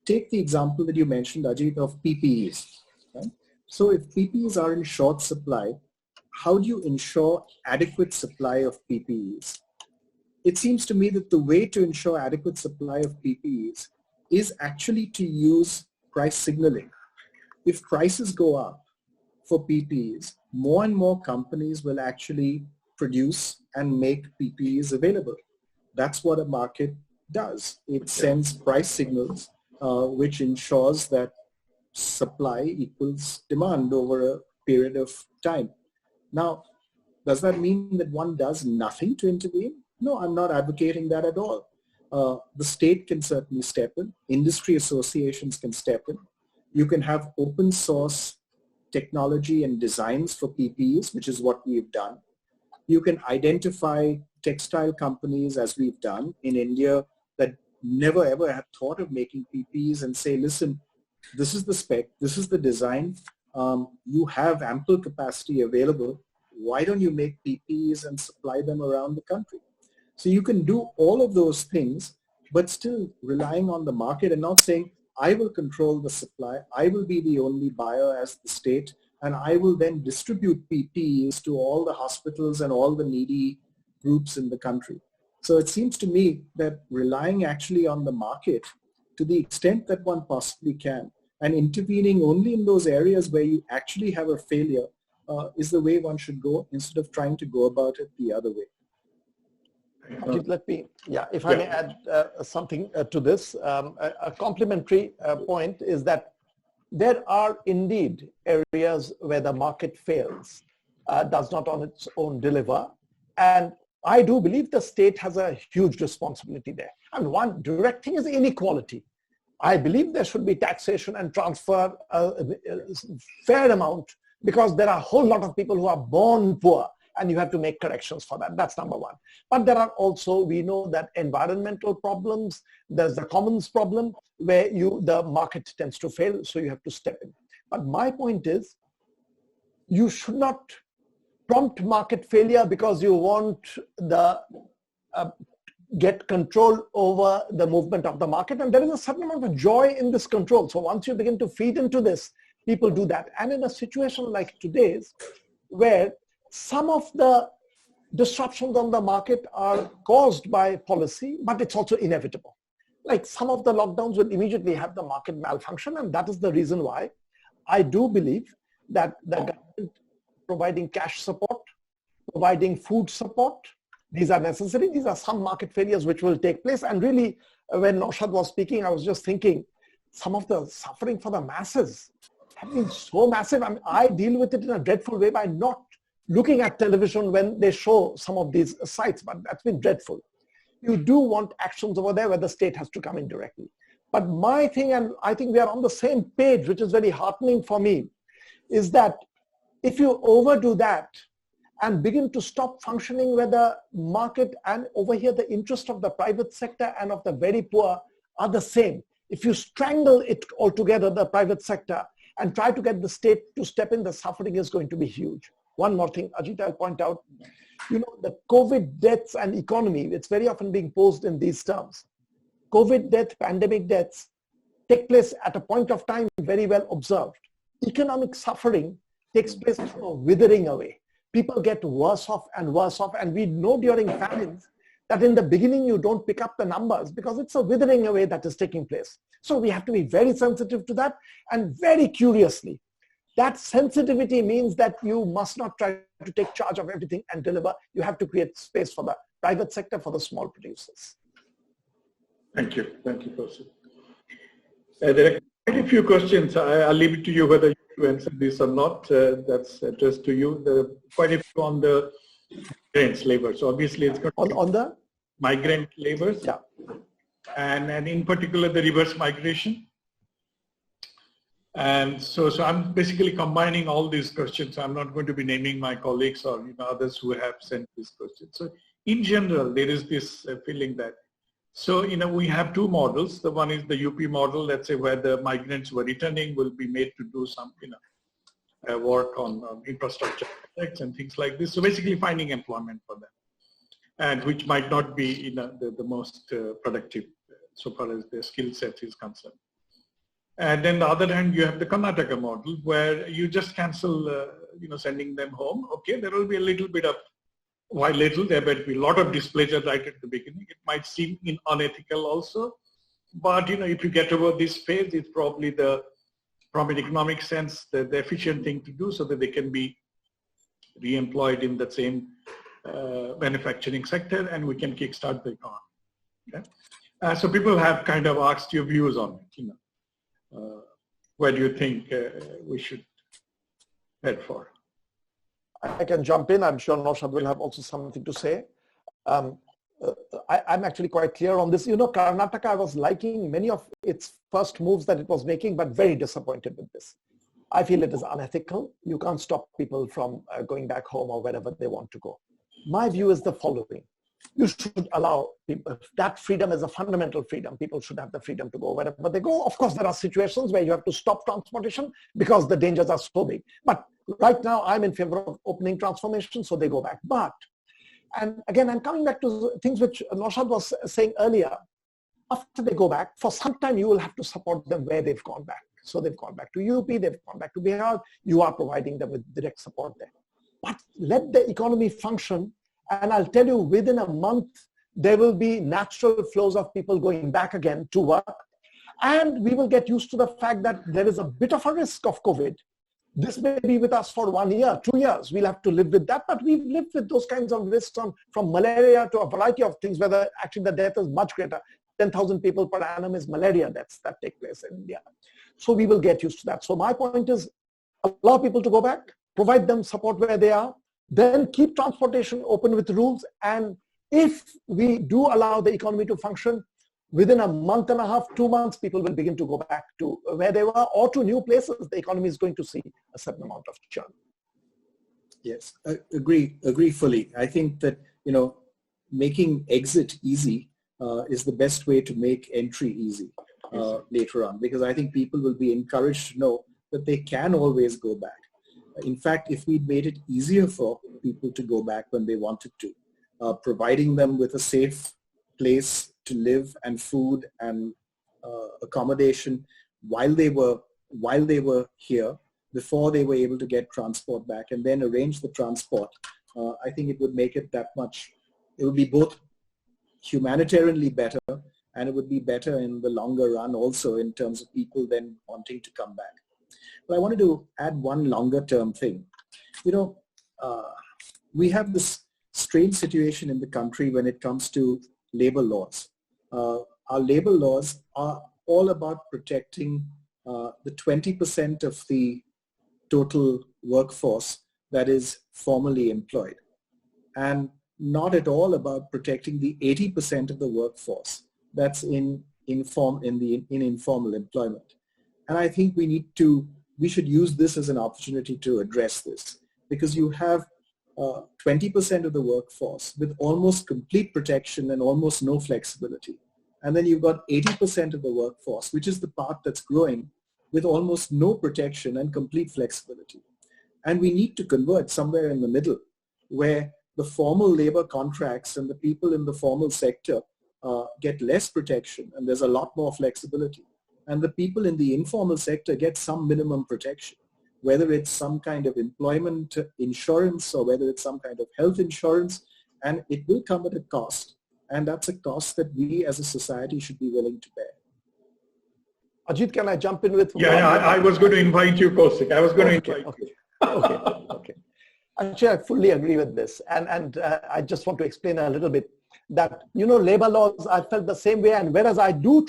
Speaker 3: take the example that you mentioned, Ajit, of PPEs. Right? So if PPEs are in short supply, how do you ensure adequate supply of PPEs? It seems to me that the way to ensure adequate supply of PPEs is actually to use price signaling. If prices go up for PPEs, more and more companies will actually produce and make PPEs available. That's what a market does. It sends price signals, which ensures that supply equals demand over a period of time. Now, does that mean that one does nothing to intervene? No, I'm not advocating that at all. The state can certainly step in. Industry associations can step in. You can have open source technology and designs for PPEs, which is what we've done. You can identify textile companies, as we've done in India, that never ever had thought of making PPEs, and say, listen, this is the spec, this is the design, you have ample capacity available. Why don't you make PPEs and supply them around the country? So you can do all of those things, but still relying on the market and not saying, I will control the supply, I will be the only buyer as the state, and I will then distribute PPEs to all the hospitals and all the needy groups in the country. So it seems to me that relying actually on the market to the extent that one possibly can, and intervening only in those areas where you actually have a failure, is the way one should go, instead of trying to go about it the other way.
Speaker 4: Let me, if I may add something to this, a complementary point is that there are indeed areas where the market fails, does not on its own deliver, and I do believe the state has a huge responsibility there. And one direct thing is inequality. I believe there should be taxation and transfer a fair amount, because there are a whole lot of people who are born poor, and you have to make corrections for that. That's number one. But there are also, we know that environmental problems, there's the commons problem where the market tends to fail, so you have to step in. But my point is, you should not prompt market failure because you want the get control over the movement of the market. And there is a certain amount of joy in this control. So once you begin to feed into this, people do that. And in a situation like today's, where some of the disruptions on the market are caused by policy, but it's also inevitable. Like some of the lockdowns will immediately have the market malfunction, and that is the reason why I do believe that the government providing cash support, providing food support, these are necessary. These are some market failures which will take place. And really, when Naushad was speaking, I was just thinking, some of the suffering for the masses have been so massive. I mean, I deal with it in a dreadful way by not looking at television when they show some of these sites, but that's been dreadful. You do want actions over there where the state has to come in directly. But my thing, and I think we are on the same page, which is very heartening for me, is that if you overdo that and begin to stop functioning where the market and over here the interest of the private sector and of the very poor are the same. If you strangle it altogether, the private sector, and try to get the state to step in, the suffering is going to be huge. One more thing, Ajit, I'll point out, the COVID deaths and economy, it's very often being posed in these terms. COVID death, pandemic deaths take place at a point of time very well observed. Economic suffering takes place through a withering away. People get worse off, and we know during famines that in the beginning you don't pick up the numbers because it's a withering away that is taking place. So we have to be very sensitive to that, and very curiously, that sensitivity means that you must not try to take charge of everything and deliver. You have to create space for the private sector, for the small producers.
Speaker 2: Thank you, Percy. There are quite a few questions. I'll leave it to you whether you answer this or not. That's addressed to you. There are quite a few on the migrant labor. So obviously it's got
Speaker 4: on the
Speaker 2: migrant labors.
Speaker 4: Yeah.
Speaker 2: And in particular the reverse migration. And so I'm basically combining all these questions. I'm not going to be naming my colleagues or others who have sent these questions. So in general, there is this feeling that, so we have two models. The one is the UP model, let's say, where the migrants who are returning will be made to do some work on infrastructure projects and things like this. So basically finding employment for them, and which might not be the most productive so far as their skill set is concerned. And then the other hand, you have the Karnataka model where you just cancel, sending them home. Okay, there will be a little bit of, while little, there might be a lot of displeasure right at the beginning. It might seem unethical also, but if you get over this phase, it's probably from an economic sense, the efficient thing to do so that they can be re-employed in the same manufacturing sector, and we can kickstart the economy. Okay? So people have kind of asked your views on it. Where do you think we should head for?
Speaker 4: I can jump in. I'm sure Naushad will have also something to say. I'm actually quite clear on this. Karnataka, I was liking many of its first moves that it was making, but very disappointed with this. I feel it is unethical. You can't stop people from going back home or wherever they want to go. My view is the following. You should allow people, that freedom is a fundamental freedom. People should have the freedom to go wherever they go. Of course, there are situations where you have to stop transportation because the dangers are so big. But right now, I'm in favor of opening transformation, so they go back. And again, I'm coming back to things which Naushad was saying earlier. After they go back, for some time, you will have to support them where they've gone back. So they've gone back to UP, they've gone back to Bihar. You are providing them with direct support there. But let the economy function. And I'll tell you, within a month, there will be natural flows of people going back again to work. And we will get used to the fact that there is a bit of a risk of COVID. This may be with us for 1 year, 2 years. We'll have to live with that. But we've lived with those kinds of risks from malaria to a variety of things, where actually the death is much greater. 10,000 people per annum is malaria deaths that take place in India. So we will get used to that. So my point is, allow people to go back, provide them support where they are, then keep transportation open with rules. And if we do allow the economy to function, within a month and a half, 2 months, people will begin to go back to where they were or to new places. The economy is going to see a certain amount of churn.
Speaker 3: Yes, I agree fully. I think that, making exit easy is the best way to make entry easy later on, because I think people will be encouraged to know that they can always go back. In fact, if we made it easier for people to go back when they wanted to, providing them with a safe place to live and food and accommodation while they were here, before they were able to get transport back, and then arrange the transport, I think it would make it that much, it would be both humanitarianly better, and it would be better in the longer run also in terms of people then wanting to come back. But I wanted to add one longer term thing. We have this strange situation in the country when it comes to labor laws. Our labor laws are all about protecting the 20% of the total workforce that is formally employed, and not at all about protecting the 80% of the workforce that's in informal employment. And I think we should use this as an opportunity to address this, because you have 20% of the workforce with almost complete protection and almost no flexibility. And then you've got 80% of the workforce, which is the part that's growing, with almost no protection and complete flexibility. And we need to convert somewhere in the middle, where the formal labor contracts and the people in the formal sector get less protection and there's a lot more flexibility. And the people in the informal sector get some minimum protection, whether it's some kind of employment insurance or whether it's some kind of health insurance, and it will come at a cost. And that's a cost that we as a society should be willing to bear.
Speaker 4: Ajit, can I jump in with?
Speaker 2: Yeah, I was going to invite you, Kaushik. I was going to invite you.
Speaker 4: Okay. Actually, I fully agree with this. And I just want to explain a little bit that, labor laws, I felt the same way. And whereas I do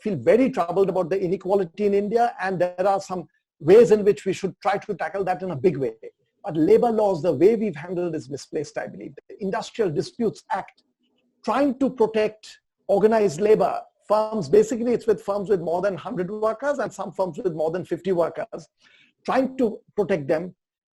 Speaker 4: feel very troubled about the inequality in India, and there are some ways in which we should try to tackle that in a big way. But labor laws, the way we've handled is misplaced, I believe. The Industrial Disputes Act, trying to protect organized labor firms, basically it's with firms with more than 100 workers and some firms with more than 50 workers, trying to protect them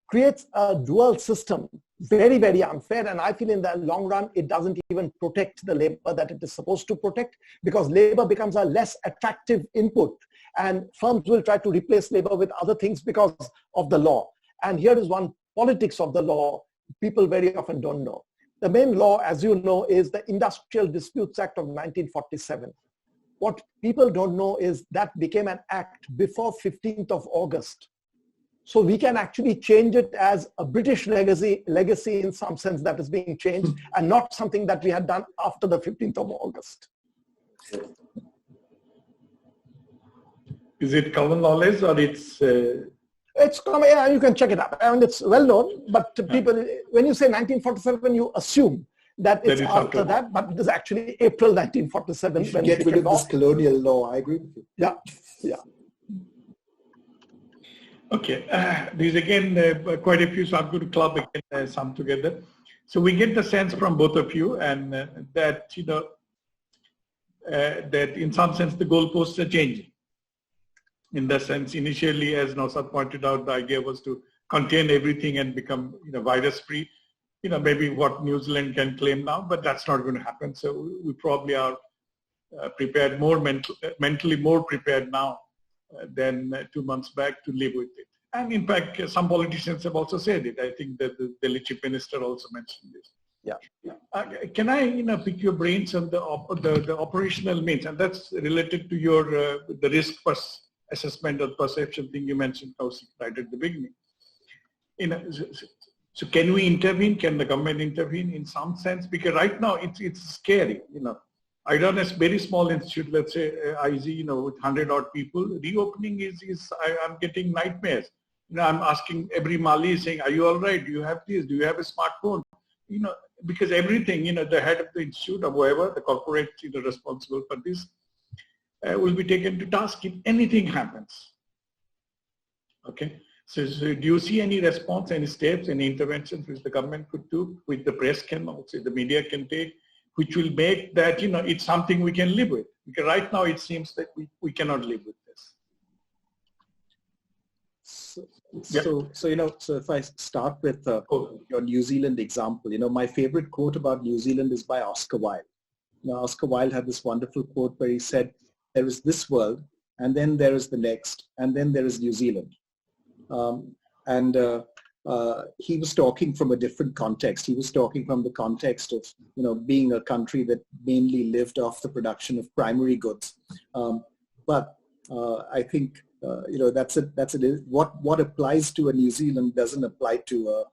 Speaker 4: creates a dual system, very, very unfair. And I feel in the long run, it doesn't even protect the labor that it is supposed to protect, because labor becomes a less attractive input and firms will try to replace labor with other things because of the law. And here is one politics of the law people very often don't know. The main law, as you know, is the Industrial Disputes Act of 1947. What people don't know is that became an act before 15th of August. So we can actually change it as a British legacy in some sense that is being changed, and not something that we had done after the 15th of August.
Speaker 2: Is it common knowledge or it's...
Speaker 4: It's common, yeah, you can check it up. I mean, it's well known, but people, when you say 1947, you assume that it's after that, but it is actually April 1947.
Speaker 3: You should get rid of this colonial law. I agree with you.
Speaker 4: Yeah.
Speaker 2: Okay, these again, quite a few, so I'm going to club again some together. So we get the sense from both of you, and that, that in some sense the goalposts are changing. In the sense, initially, as Naushad pointed out, the idea was to contain everything and become, virus-free. Maybe what New Zealand can claim now, but that's not going to happen. So we probably are prepared more mentally more prepared now than 2 months back to live with it. And in fact, some politicians have also said it. I think that the Delhi Chief Minister also mentioned this.
Speaker 4: Yeah.
Speaker 2: Can I, pick your brains on the operational means, and that's related to your the risk assessment or perception thing you mentioned, Kaushik, right at the beginning. So can we intervene? Can the government intervene in some sense? Because right now it's scary. I run a very small institute, let's say IZ, with 100 odd people. Reopening I'm getting nightmares. I'm asking every Mali saying, are you all right? Do you have this? Do you have a smartphone? Because everything, the head of the institute or whoever, the corporate responsible for this, will be taken to task if anything happens. Okay. So do you see any response, any steps, any interventions which the government could do, which the press can also, the media can take, which will make that, it's something we can live with? Because right now it seems that we cannot live with this.
Speaker 3: So if I start with your New Zealand example, my favorite quote about New Zealand is by Oscar Wilde. Oscar Wilde had this wonderful quote where he said, there is this world, and then there is the next, and then there is New Zealand. He was talking from a different context. He was talking from the context of, being a country that mainly lived off the production of primary goods. But I think, that's it. What applies to a New Zealand doesn't apply to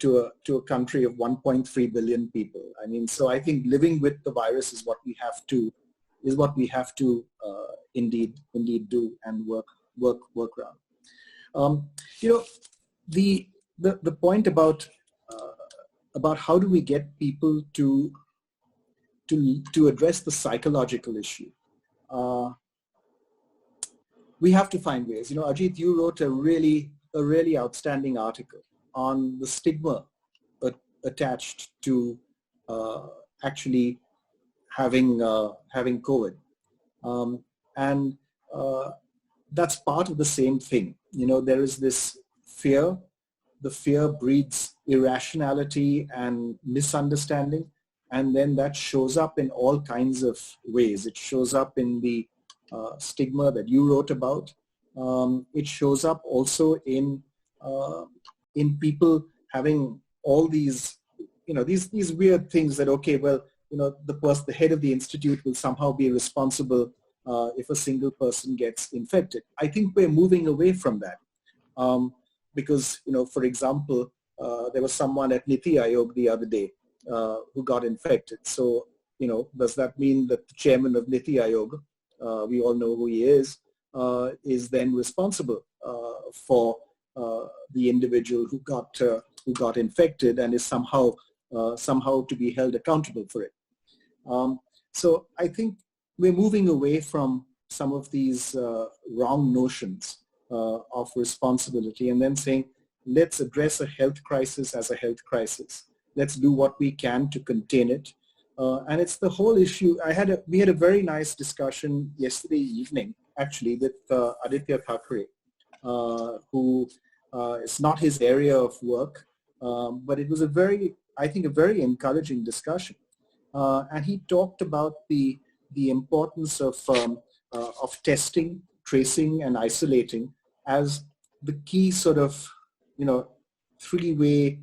Speaker 3: a country of 1.3 billion people. I mean, so I think living with the virus is what we have to indeed do and work around. The point about how do we get people to address the psychological issue. We have to find ways. Ajit, you wrote a really outstanding article on the stigma attached to actually having COVID, and that's part of the same thing. There is this fear the fear breeds irrationality and misunderstanding. And then that shows up in all kinds of ways. It shows up in the stigma that you wrote about. It shows up also in people having all these, these weird things that, okay, well, the head of the institute will somehow be responsible if a single person gets infected. I think we're moving away from that. Because, for example, there was someone at Niti Aayog the other day who got infected. So, does that mean that the chairman of Niti Aayog, we all know who he is then responsible for the individual who got infected and is somehow to be held accountable for it? So I think we're moving away from some of these wrong notions of responsibility and then saying, let's address a health crisis as a health crisis. Let's do what we can to contain it. And it's the whole issue. We had a very nice discussion yesterday evening, actually, with Aditya Thackeray, who it's not his area of work, but it was I think a very encouraging discussion. And he talked about the importance of testing, tracing, and isolating as the key sort of, three-way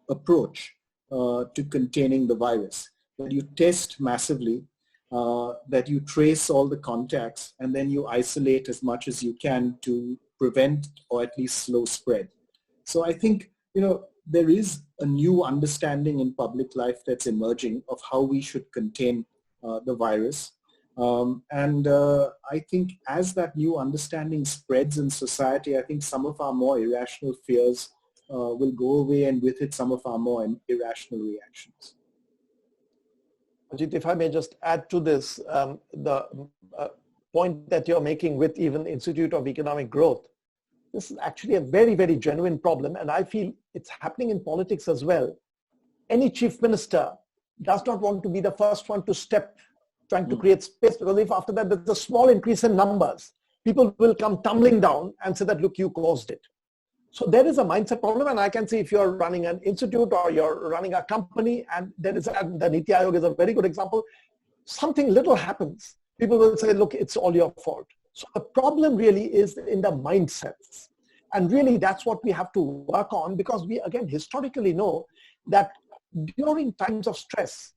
Speaker 3: approach to containing the virus. That you test massively, that you trace all the contacts, and then you isolate as much as you can to prevent or at least slow spread. So I think, there is a new understanding in public life that's emerging of how we should contain the virus. And I think as that new understanding spreads in society, I think some of our more irrational fears will go away, and with it some of our more irrational reactions.
Speaker 4: Ajit, if I may just add to this, the point that you're making with even Institute of Economic Growth, this is actually a very, very genuine problem, and I feel it's happening in politics as well. Any chief minister does not want to be the first one to step trying to create space, because if after that there's a small increase in numbers, people will come tumbling down and say that, look, you caused it. So there is a mindset problem, and I can see if you're running an institute or you're running a company, and there is the Niti Aayog is a very good example, something little happens, people will say, look, it's all your fault. So the problem really is in the mindsets. And really that's what we have to work on, because we again historically know that during times of stress,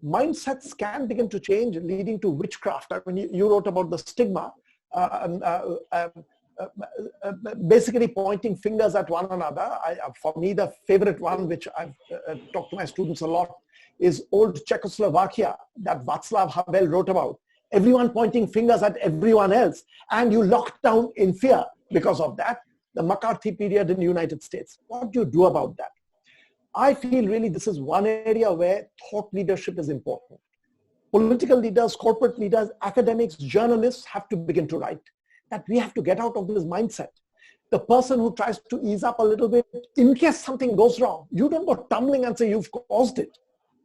Speaker 4: mindsets can begin to change, leading to witchcraft. I mean, you wrote about the stigma, basically pointing fingers at one another. For me, the favorite one, which I've talked to my students a lot, is old Czechoslovakia that Václav Havel wrote about. Everyone pointing fingers at everyone else, and you locked down in fear because of that. The McCarthy period in the United States. What do you do about that? I feel really this is one area where thought leadership is important. Political leaders, corporate leaders, academics, journalists have to begin to write that we have to get out of this mindset. The person who tries to ease up a little bit, in case something goes wrong, you don't go tumbling and say you've caused it.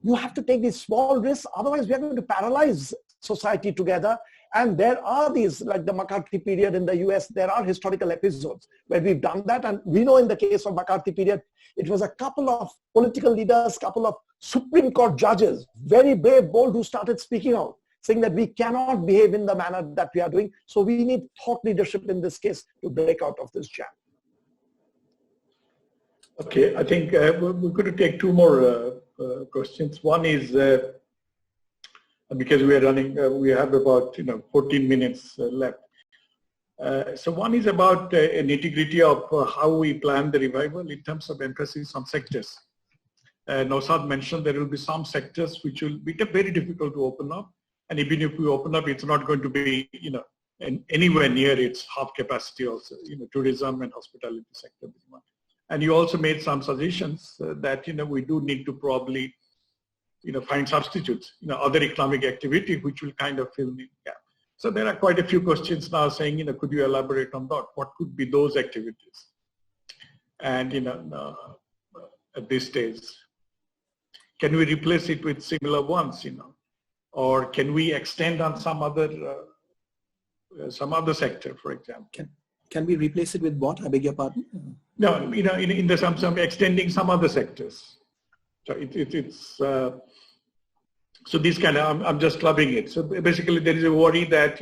Speaker 4: You have to take these small risks, otherwise we are going to paralyze society together. And there are these, like the McCarthy period in the US, there are historical episodes where we've done that. And we know in the case of McCarthy period, it was a couple of political leaders, couple of Supreme Court judges, very brave, bold, who started speaking out, saying that we cannot behave in the manner that we are doing. So we need thought leadership in this case to break out of this jam.
Speaker 2: Okay, I think we're going to take two more questions. One is, because we are running, we have about 14 minutes left. So one is about a nitty-gritty of how we plan the revival in terms of emphasis on sectors. Naushad mentioned there will be some sectors which will be very difficult to open up, and even if we open up, it's not going to be anywhere near its half capacity. Also, tourism and hospitality sector. And you also made some suggestions that we do need to probably find substitutes, other economic activity which will kind of fill the gap. So there are quite a few questions now saying, could you elaborate on that? What could be those activities? And at this stage, can we replace it with similar ones? Or can we extend on some other sector, for example?
Speaker 3: Can we replace it with what? I beg your pardon?
Speaker 2: No, in the some extending some other sectors. So so this kind of, I'm just clubbing it. So basically there is a worry that,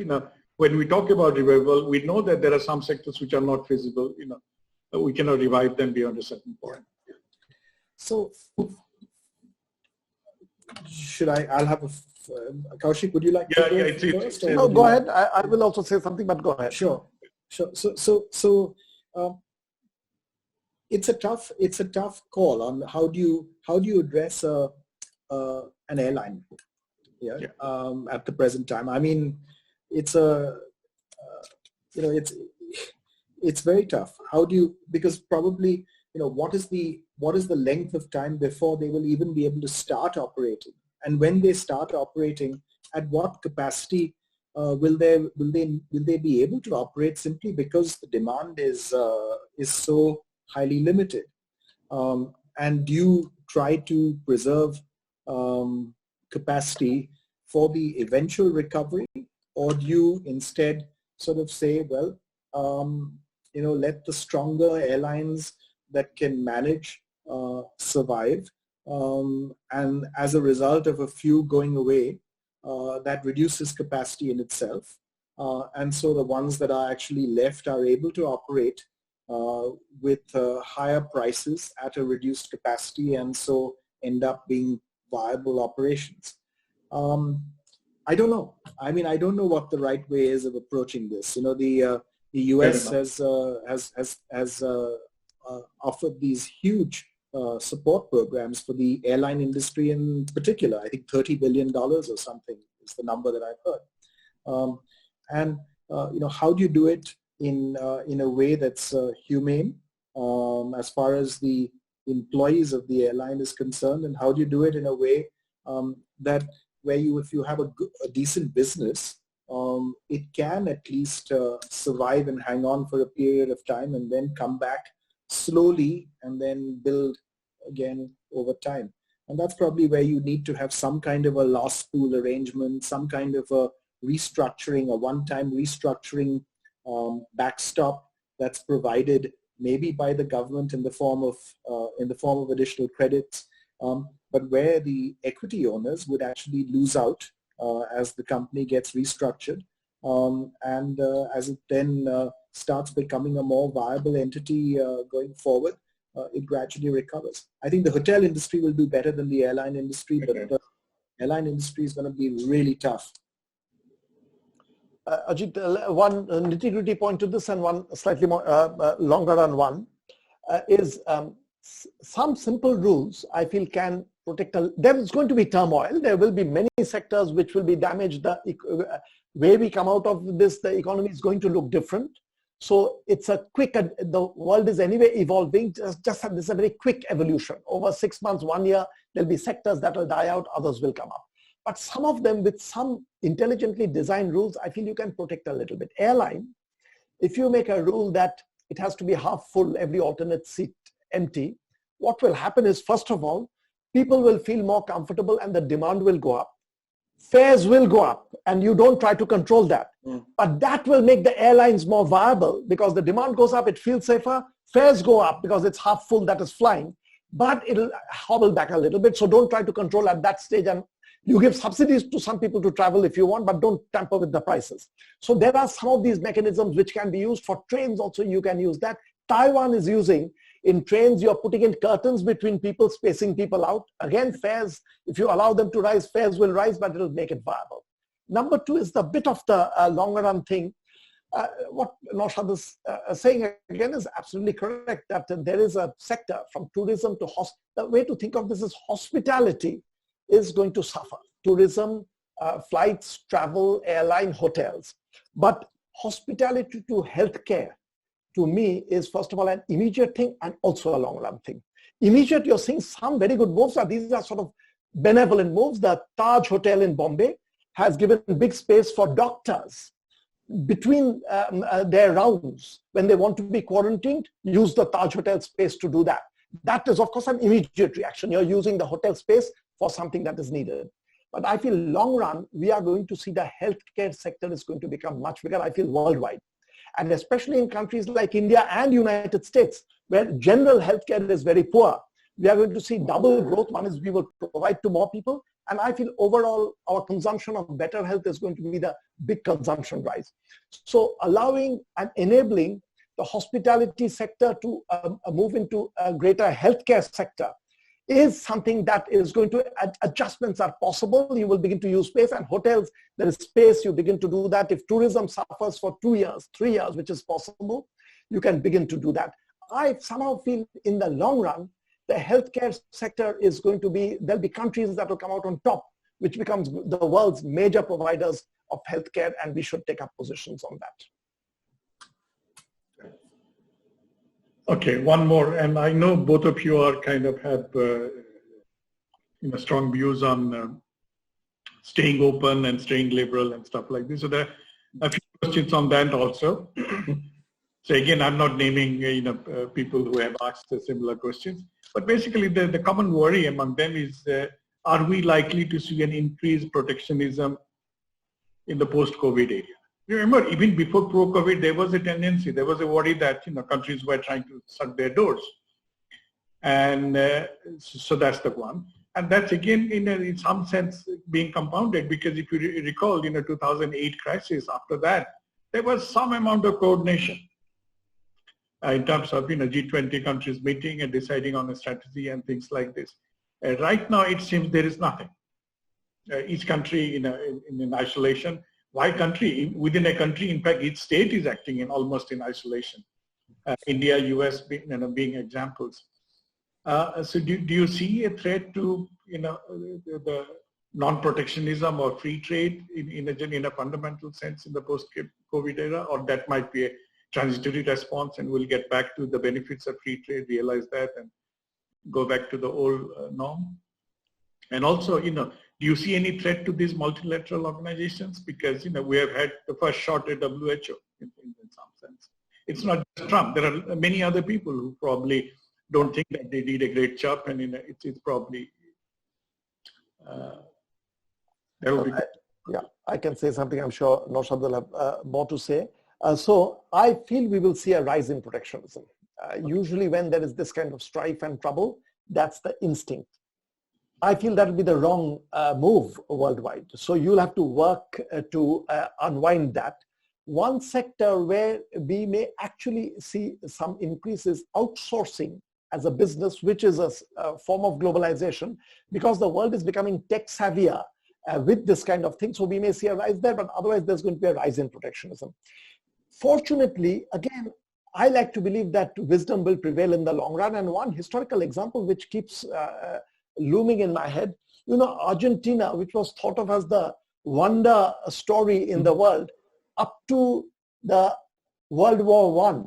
Speaker 2: when we talk about revival, we know that there are some sectors which are not feasible, we cannot revive them beyond a certain point.
Speaker 3: So I'll have Kaushik, would you like to go first?
Speaker 4: No, go ahead. I will also say something, but go ahead.
Speaker 3: Sure. So it's a tough call on how do you address an airline at the present time. I mean, it's it's very tough. How do you, because probably, what is the length of time before they will even be able to start operating? And when they start operating, at what capacity will they be able to operate, simply because the demand is so highly limited? And do you try to preserve capacity for the eventual recovery, or do you instead sort of say, well, let the stronger airlines that can manage survive, and as a result of a few going away, that reduces capacity in itself, and so the ones that are actually left are able to operate with higher prices at a reduced capacity, and so end up being viable operations. I don't know. I mean, I don't know what the right way is of approaching this. The US has offered these huge support programs for the airline industry in particular. I think $30 billion or something is the number that I've heard. And how do you do it in a way that's humane as far as the employees of the airline is concerned, and how do you do it in a way that if you have a decent business, it can at least survive and hang on for a period of time and then come back slowly and then build again over time. And that's probably where you need to have some kind of a loss pool arrangement, some kind of a restructuring, a one-time restructuring backstop that's provided maybe by the government in the form of additional credits, but where the equity owners would actually lose out as the company gets restructured, and as it then starts becoming a more viable entity going forward, it gradually recovers. I think the hotel industry will do better than the airline industry, but the airline industry is going to be really tough.
Speaker 4: Ajit, one nitty-gritty point to this and one slightly more longer run one is some simple rules I feel can protect. There's going to be turmoil. There will be many sectors which will be damaged. The way we come out of this, the economy is going to look different. So it's a quick, the world is anyway evolving, this is a very quick evolution. Over 6 months, 1 year, there'll be sectors that will die out, others will come up. But some of them with some intelligently designed rules, I feel you can protect a little bit. Airline, if you make a rule that it has to be half full, every alternate seat empty, what will happen is, first of all, people will feel more comfortable and the demand will go up. Fares will go up and you don't try to control that. But that will make the airlines more viable because the demand goes up, it feels safer. Fares go up because it's half full that is flying, but it'll hobble back a little bit. So don't try to control at that stage, and you give subsidies to some people to travel if you want, but don't tamper with the prices. So there are some of these mechanisms which can be used for trains also. You can use that. Taiwan is using, in trains, you're putting in curtains between people, spacing people out. Again, fares, if you allow them to rise, fares will rise, but it'll make it viable. Number two is the bit of the longer run thing. What Naushad is saying again is absolutely correct, that there is a sector from tourism to the way to think of this is hospitality is going to suffer. Tourism, flights, travel, airline, hotels. But hospitality to healthcare, to me, is first of all an immediate thing and also a long run thing. Immediate, you're seeing some very good moves. These are sort of benevolent moves. The Taj Hotel in Bombay has given big space for doctors between their rounds. When they want to be quarantined, use the Taj Hotel space to do that. That is, of course, an immediate reaction. You're using the hotel space for something that is needed. But I feel long run, we are going to see the healthcare sector is going to become much bigger, I feel, worldwide. And especially in countries like India and United States, where general healthcare is very poor, we are going to see double growth. One is we will provide to more people. And I feel overall our consumption of better health is going to be the big consumption rise. So allowing and enabling the hospitality sector to move into a greater healthcare sector is something that is going to, adjustments are possible. You will begin to use space, and hotels, there is space, you begin to do that. If tourism suffers for 2 years, 3 years, which is possible, you can begin to do that. I somehow feel in the long run, the healthcare sector is going to be, there'll be countries that will come out on top, which becomes the world's major providers of healthcare, and we should take up positions on that.
Speaker 2: Okay, one more, and I know both of you are kind of have strong views on staying open and staying liberal and stuff like this. So there are a few questions on that also. So again, I'm not naming people who have asked similar questions, but basically the common worry among them is, are we likely to see an increased protectionism in the post-COVID area? You remember, even before pro-COVID, there was a tendency, there was a worry that countries were trying to shut their doors, and so that's the one. And that's again, in some sense, being compounded, because if you recall, 2008 crisis. After that, there was some amount of coordination in terms of G20 countries meeting and deciding on a strategy and things like this. Right now, it seems there is nothing. Each country in isolation. Why country? Within a country, in fact, each state is acting almost in isolation. India, US being examples. So do you see a threat to the non-protectionism or free trade in a fundamental sense in the post-COVID era, or that might be a transitory response and we'll get back to the benefits of free trade, realize that, and go back to the old norm? And also, do you see any threat to these multilateral organizations? Because, we have had the first shot at WHO in some sense. It's not just Trump. There are many other people who probably don't think that they did a great job, and it's probably,
Speaker 4: yeah, I can say something. I'm sure Naushad will have more to say. So I feel we will see a rise in protectionism. Usually when there is this kind of strife and trouble, that's the instinct. I feel that will be the wrong move worldwide. So you'll have to work to unwind that. One sector where we may actually see some increase is outsourcing as a business, which is a form of globalization, because the world is becoming tech savvier with this kind of thing. So we may see a rise there, but otherwise there's going to be a rise in protectionism. Fortunately, again, I like to believe that wisdom will prevail in the long run. And one historical example which keeps looming in my head, Argentina, which was thought of as the wonder story in the world, up to the World War I,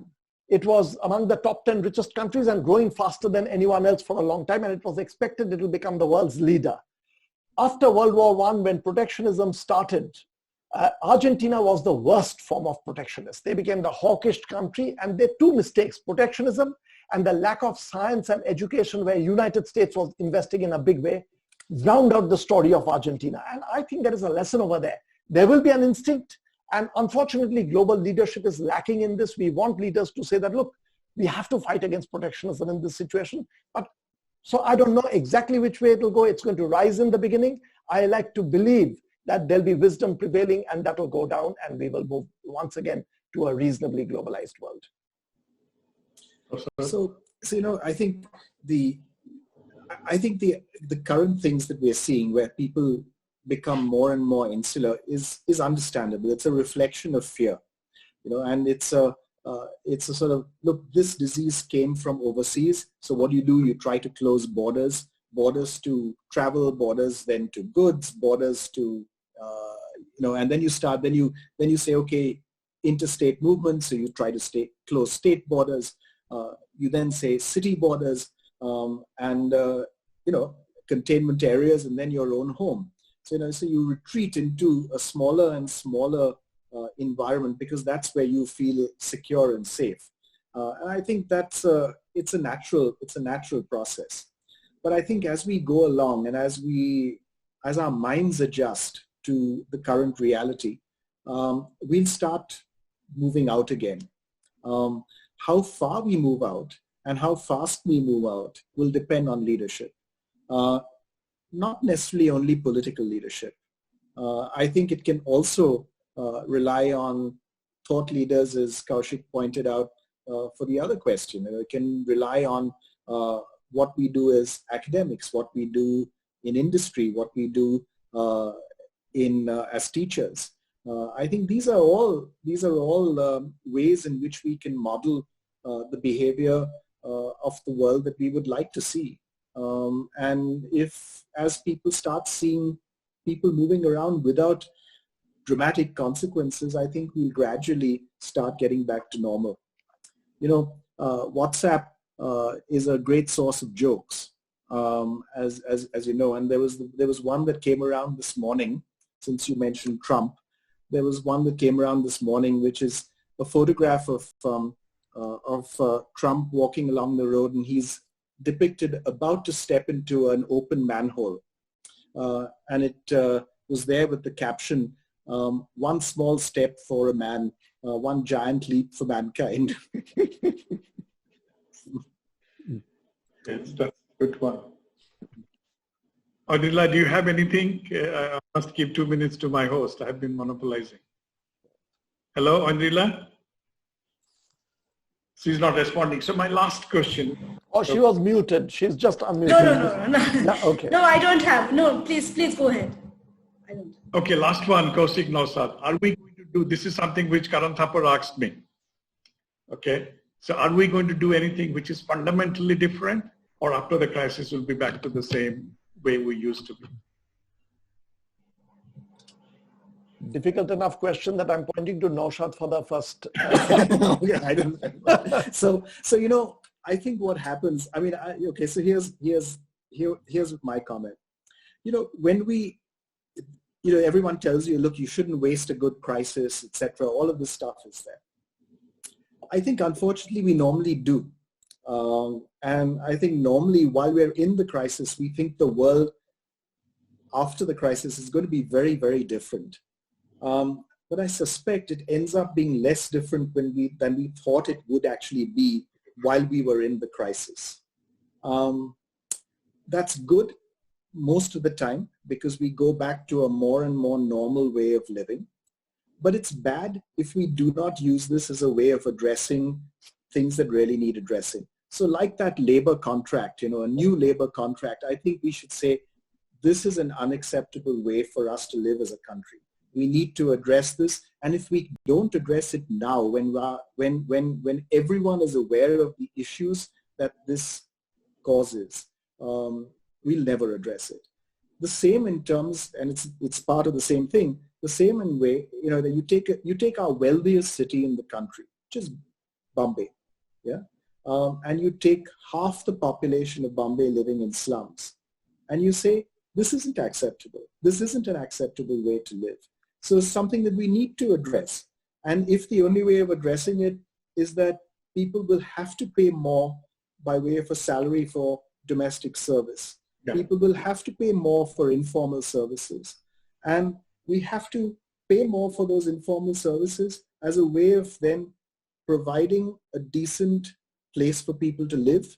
Speaker 4: it was among the top 10 richest countries and growing faster than anyone else for a long time. And it was expected it will become the world's leader. After World War I, when protectionism started, Argentina was the worst form of protectionist. They became the hawkish country, and there are two mistakes: protectionism and the lack of science and education, where United States was investing in a big way, round out the story of Argentina. And I think there is a lesson over there. There will be an instinct, and unfortunately global leadership is lacking in this. We want leaders to say that, look, we have to fight against protectionism in this situation. But so I don't know exactly which way it will go. It's going to rise in the beginning. I like to believe that there'll be wisdom prevailing, and that will go down, and we will move once again to a reasonably globalized world.
Speaker 3: So I think the current things that we're seeing, where people become more and more insular, is understandable. It's a reflection of fear, and it's a sort of, look, this disease came from overseas. So what do? You try to close borders to travel, borders then to goods, borders to, and then you say, okay, interstate movement. So you try to close state borders. You then say city borders, and containment areas, and then your own home. So, so you retreat into a smaller and smaller environment, because that's where you feel secure and safe. And I think it's a natural process. But I think as we go along, and as our minds adjust to the current reality, we'll start moving out again. How far we move out and how fast we move out will depend on leadership. Not necessarily only political leadership. I think it can also rely on thought leaders, as Kaushik pointed out for the other question. It can rely on what we do as academics, what we do in industry, what we do as teachers. I think these are all ways in which we can model the behavior of the world that we would like to see. And if, as people start seeing people moving around without dramatic consequences, I think we'll gradually start getting back to normal. WhatsApp is a great source of jokes, as you know, and there was one that came around this morning, since you mentioned Trump. There was one that came around this morning, which is a photograph of Trump walking along the road, and he's depicted about to step into an open manhole. And it was there with the caption, "One small step for a man, one giant leap for mankind."
Speaker 2: Yes, that's a good one. Audrila, do you have anything? I must give 2 minutes to my host. I've been monopolizing. Hello, Audrila? She's not responding. So my last question.
Speaker 4: Oh, she was muted. She's just unmuted.
Speaker 1: No.
Speaker 4: Yeah, okay.
Speaker 1: No, I don't have. No, please go ahead. I don't.
Speaker 2: Okay, last one, Kaushik Nausad. Are we going to do, this is something which Karan Thapar asked me. Okay, so are we going to do anything which is fundamentally different, or after the crisis we'll be back to the same way we used to be?
Speaker 4: Difficult enough question that I'm pointing to Naushad for the first.
Speaker 3: Yeah, I don't. So I think what happens. I mean, okay. So here's my comment. When everyone tells you, look, you shouldn't waste a good crisis, etc. All of this stuff is there. I think, unfortunately, we normally do. And I think normally while we're in the crisis, we think the world after the crisis is going to be very, very different. But I suspect it ends up being less different than we thought it would actually be while we were in the crisis. That's good most of the time because we go back to a more and more normal way of living. But it's bad if we do not use this as a way of addressing things that really need addressing. So like that labor contract, a new labor contract, I think we should say this is an unacceptable way for us to live as a country. We need to address this. And if we don't address it now, when everyone is aware of the issues that this causes, we'll never address it. The same in terms, and it's part of the same thing, the same in way, that you take our wealthiest city in the country, which is Bombay, yeah? And you take half the population of Bombay living in slums, and you say, this isn't acceptable. This isn't an acceptable way to live. So it's something that we need to address. And if the only way of addressing it is that people will have to pay more by way of a salary for domestic service, yeah. People will have to pay more for informal services. And we have to pay more for those informal services as a way of then providing a decent place for people to live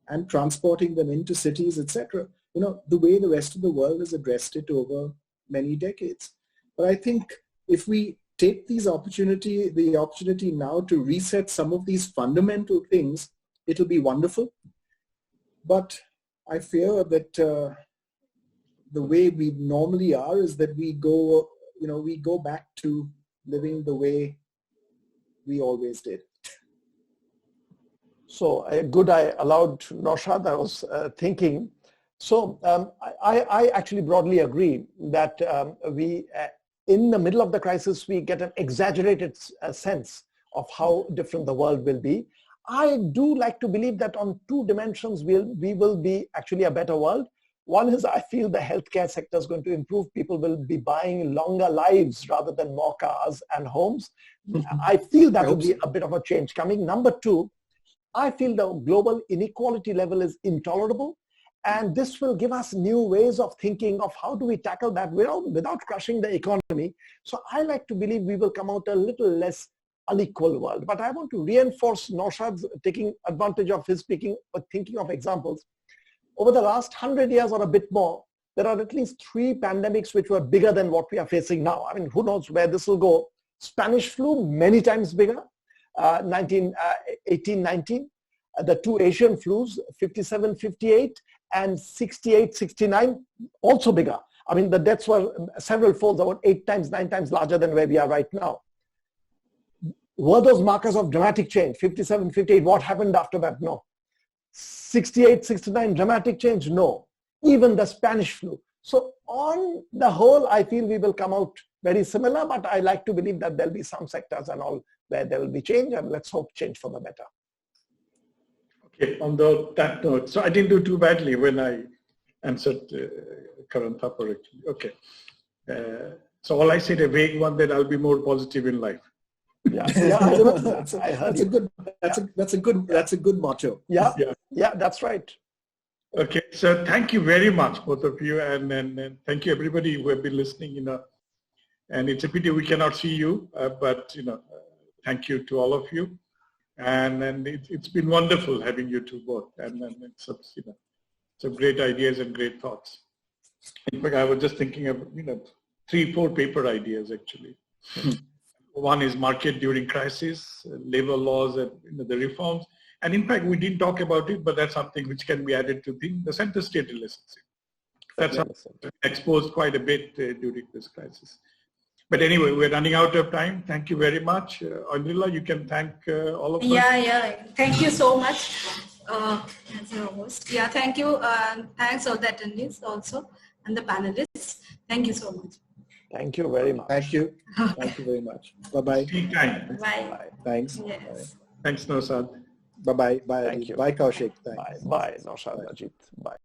Speaker 3: and transporting them into cities, etc. The way the rest of the world has addressed it over many decades. But I think if we take the opportunity now to reset some of these fundamental things, it'll be wonderful. But I fear that the way we normally are is that we go back to living the way we always did.
Speaker 4: So good, I allowed Naushad. I was thinking. So I actually broadly agree that we, in the middle of the crisis, we get an exaggerated sense of how different the world will be. I do like to believe that on two dimensions, we will be actually a better world. One is I feel the healthcare sector is going to improve. People will be buying longer lives rather than more cars and homes. I feel that will be a bit of a change coming. Number two, I feel the global inequality level is intolerable. And this will give us new ways of thinking of how do we tackle that without crushing the economy. So I like to believe we will come out a little less unequal world. But I want to reinforce Naushad's taking advantage of his speaking or thinking of examples. Over the last 100 years or a bit more, there are at least 3 pandemics which were bigger than what we are facing now. I mean, who knows where this will go. Spanish flu, many times bigger, 1819. The 2 Asian flus, 57, 58 and 68, 69, also bigger. I mean, the deaths were several folds, about 8 times, 9 times larger than where we are right now. Were those markers of dramatic change? 57, 58, what happened after that? No. 68, 69, dramatic change? No. Even the Spanish flu. So on the whole, I feel we will come out very similar, but I like to believe that there'll be some sectors and all where there will be change, and let's hope change for the better.
Speaker 2: Okay, on that note, so I didn't do too badly when I answered Karan Thapar actually. Okay. So all I said a vague one, that I'll be more positive in life.
Speaker 4: Yeah,
Speaker 3: that's a good motto.
Speaker 4: Yeah, that's right.
Speaker 2: Okay, so thank you very much, both of you, and thank you everybody who have been listening. And it's a pity we cannot see you, but thank you to all of you, and it's been wonderful having you two both, and it's some great ideas and great thoughts. In fact, I was just thinking of 3-4 paper ideas actually. One is market during crisis, labor laws, and the reforms. And in fact, we didn't talk about it, but that's something which can be added to the center-state relationship. That's exposed quite a bit during this crisis. But anyway, we're running out of time. Thank you very much. Andrila, you can thank all of us.
Speaker 1: Yeah. Thank you so much as your host. Yeah, thank you. Thanks all the attendees also and the panelists. Thank you so much.
Speaker 4: Thank you very much.
Speaker 3: Thank you. Thank you very much. Bye-bye.
Speaker 1: Bye.
Speaker 3: Thanks.
Speaker 1: Yes.
Speaker 2: Thanks, Naushad.
Speaker 3: Bye-bye. Bye.
Speaker 4: Thank you.
Speaker 3: Bye, Kaushik. Thanks.
Speaker 4: Bye, Naushad, Ajit. Bye.